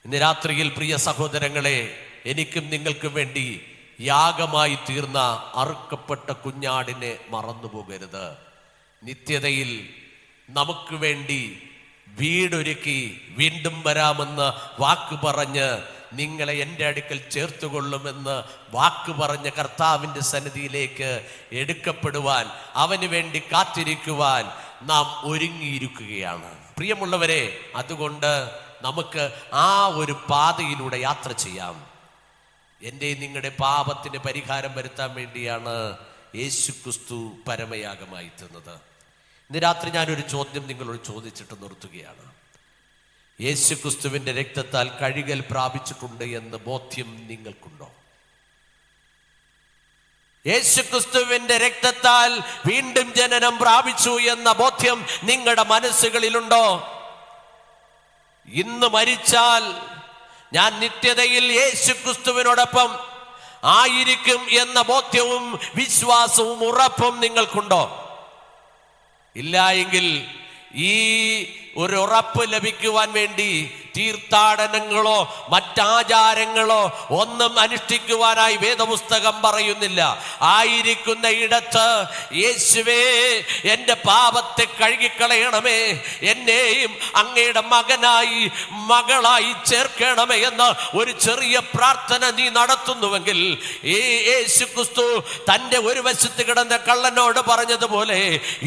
ഇന്ന് രാത്രിയിൽ പ്രിയ സഹോദരങ്ങളെ, എനിക്കും നിങ്ങൾക്കും വേണ്ടി യാഗമായി തീർന്ന അറുക്കപ്പെട്ട കുഞ്ഞാടിനെ മറന്നുപോകരുത്. നിത്യതയിൽ നമുക്ക് വേണ്ടി വീടൊരുക്കി വീണ്ടും വരാമെന്ന് വാക്ക് പറഞ്ഞ് നിങ്ങളെ എൻ്റെ അടുക്കൽ ചേർത്തുകൊള്ളുമെന്ന് വാക്ക് പറഞ്ഞ കർത്താവിൻ്റെ സന്നിധിയിലേക്ക് എടുക്കപ്പെടുവാൻ, അവന് വേണ്ടി കാത്തിരിക്കുവാൻ നാം ഒരുങ്ങിയിരിക്കുകയാണ്. പ്രിയമുള്ളവരെ, അതുകൊണ്ട് നമുക്ക് ആ ഒരു പാതയിലൂടെ യാത്ര ചെയ്യാം. എൻ്റെ നിങ്ങളുടെ പാപത്തിന് പരിഹാരം വരുത്താൻ വേണ്ടിയാണ് യേശുക്രിസ്തു പരമയാഗമായി തീർന്നത്. ഇന്ന് രാത്രി ഞാനൊരു ചോദ്യം നിങ്ങളോട് ചോദിച്ചിട്ട് നിർത്തുകയാണ്. യേശുക്രിസ്തുവിൻ്റെ രക്തത്താൽ കഴുകൽ പ്രാപിച്ചിട്ടുണ്ട് എന്ന് ബോധ്യം നിങ്ങൾക്കുണ്ടോ? യേശുക്രിസ്തുവിന്റെ രക്തത്താൽ വീണ്ടും ജനനം പ്രാപിച്ചു എന്ന ബോധ്യം നിങ്ങളുടെ മനസ്സുകളിലുണ്ടോ? ഇന്ന് മരിച്ചാൽ ഞാൻ നിത്യതയിൽ യേശുക്രിസ്തുവിനോടൊപ്പം ആയിരിക്കും എന്ന ബോധ്യവും വിശ്വാസവും ഉറപ്പും നിങ്ങൾക്കുണ്ടോ? ഇല്ല എങ്കിൽ ഈ ഒരു ഉറപ്പ് ലഭിക്കുവാൻ വേണ്ടി തീർത്ഥാടനങ്ങളോ മറ്റാചാരങ്ങളോ ഒന്നും അനുഷ്ഠിക്കുവാനായി വേദപുസ്തകം പറയുന്നില്ല. ആയിരിക്കുന്ന ഇടത്ത് യേശുവേ എൻ്റെ പാപത്തെ കഴുകിക്കളയണമേ, എന്നെയും അങ്ങയുടെ മകനായി മകളായി ചേർക്കണമേ എന്ന ഒരു ചെറിയ പ്രാർത്ഥന നീ നടത്തുന്നുവെങ്കിൽ, ഈ യേശുക്രിസ്തു തൻ്റെ ഒരു വശത്ത് കിടന്ന കള്ളനോട് പറഞ്ഞതുപോലെ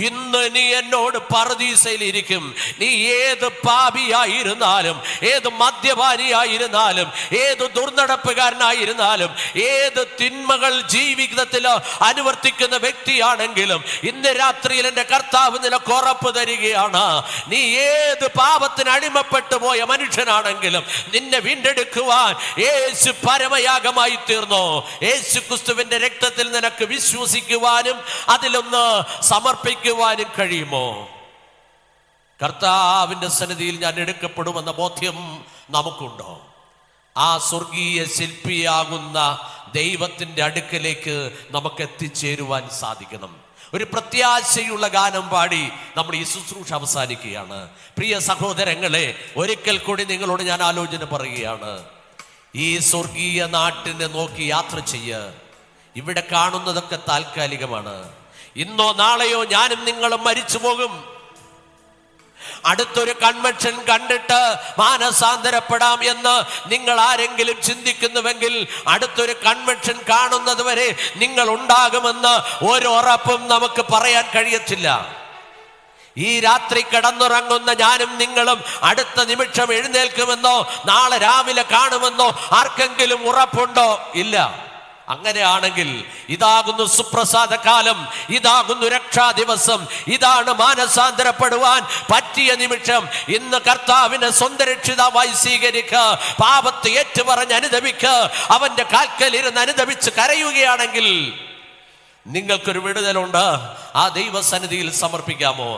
ഇന്ന് നീ എന്നോട് പറുദീസയിലിരിക്കും. നീ ഏത് പാപിയായിരുന്നാലും, ഏത് മദ്യപാനിയായിരുന്നാലും, ഏത് ദുർനടപ്പുകാരനായിരുന്നാലും, ഏത് തിന്മകൾ ജീവിതത്തിൽ അനുവർത്തിക്കുന്ന വ്യക്തിയാണെങ്കിലും, ഇന്ന് രാത്രിയിൽ എൻ്റെ കർത്താവ് നിനക്ക് ഉറപ്പ് തരികയാണ്. നീ ഏത് പാപത്തിന് അടിമപ്പെട്ടു പോയ മനുഷ്യനാണെങ്കിലും നിന്നെ വീണ്ടെടുക്കുവാൻ യേശു പരമയാഗമായി തീർന്നു. യേശു ക്രിസ്തുവിന്റെ രക്തത്തിൽ നിനക്ക് വിശ്വസിക്കുവാനും അതിലൊന്ന് സമർപ്പിക്കുവാനും കഴിയുമോ? കർത്താവിൻ്റെ സന്നിധിയിൽ ഞാൻ എടുക്കപ്പെടുമെന്ന ബോധ്യം നമുക്കുണ്ടോ? ആ സ്വർഗീയ ശില്പിയാകുന്ന ദൈവത്തിൻ്റെ അടുക്കലേക്ക് നമുക്ക് എത്തിച്ചേരുവാൻ സാധിക്കണം. ഒരു പ്രത്യാശയുള്ള ഗാനം പാടി നമ്മൾ ഈ ശുശ്രൂഷ അവസാനിക്കുകയാണ്. പ്രിയ സഹോദരങ്ങളെ, ഒരിക്കൽ കൂടി നിങ്ങളോട് ഞാൻ ആലോചന പറയുകയാണ്. ഈ സ്വർഗീയ നാട്ടിനെ നോക്കി യാത്ര ചെയ്യുക. ഇവിടെ കാണുന്നതൊക്കെ താൽക്കാലികമാണ്. ഇന്നോ നാളെയോ ഞാനും നിങ്ങളും മരിച്ചു പോകും. അടുത്തൊരു കൺവെൻഷൻ കണ്ടിട്ട് മാനസാന്തരപ്പെടാം എന്ന് നിങ്ങൾ ആരെങ്കിലും ചിന്തിക്കുന്നുവെങ്കിൽ, അടുത്തൊരു കൺവെൻഷൻ കാണുന്നത് വരെ നിങ്ങൾ ഉണ്ടാകുമെന്ന് ഒരു ഉറപ്പും നമുക്ക് പറയാൻ കഴിയത്തില്ല. ഈ രാത്രി കിടന്നുറങ്ങുന്ന ഞാനും നിങ്ങളും അടുത്ത നിമിഷം എഴുന്നേൽക്കുമെന്നോ നാളെ രാവിലെ കാണുമെന്നോ ആർക്കെങ്കിലും ഉറപ്പുണ്ടോ? ഇല്ല. അങ്ങനെയാണെങ്കിൽ ഇതാകുന്നു സുപ്രസാദ കാലം, ഇതാകുന്നു രക്ഷാ ദിവസം, ഇതാണ് മാനസാന്തരപ്പെടുവാൻ പറ്റിയ നിമിഷം. ഇന്ന് കർത്താവിനെ സ്വന്തം രക്ഷിതാവായി സ്വീകരിക്കുക, പാപത്തെ ഏറ്റുപറഞ്ഞ് അനുദപിക്കുക, അവന്റെ കാൽക്കലിരുന്ന് അനുദപിച്ച് കരയുകയാണെങ്കിൽ നിങ്ങൾക്കൊരു വിടുതലുണ്ട്. ആ ദൈവസന്നിധിയിൽ സമർപ്പിക്കാമോ?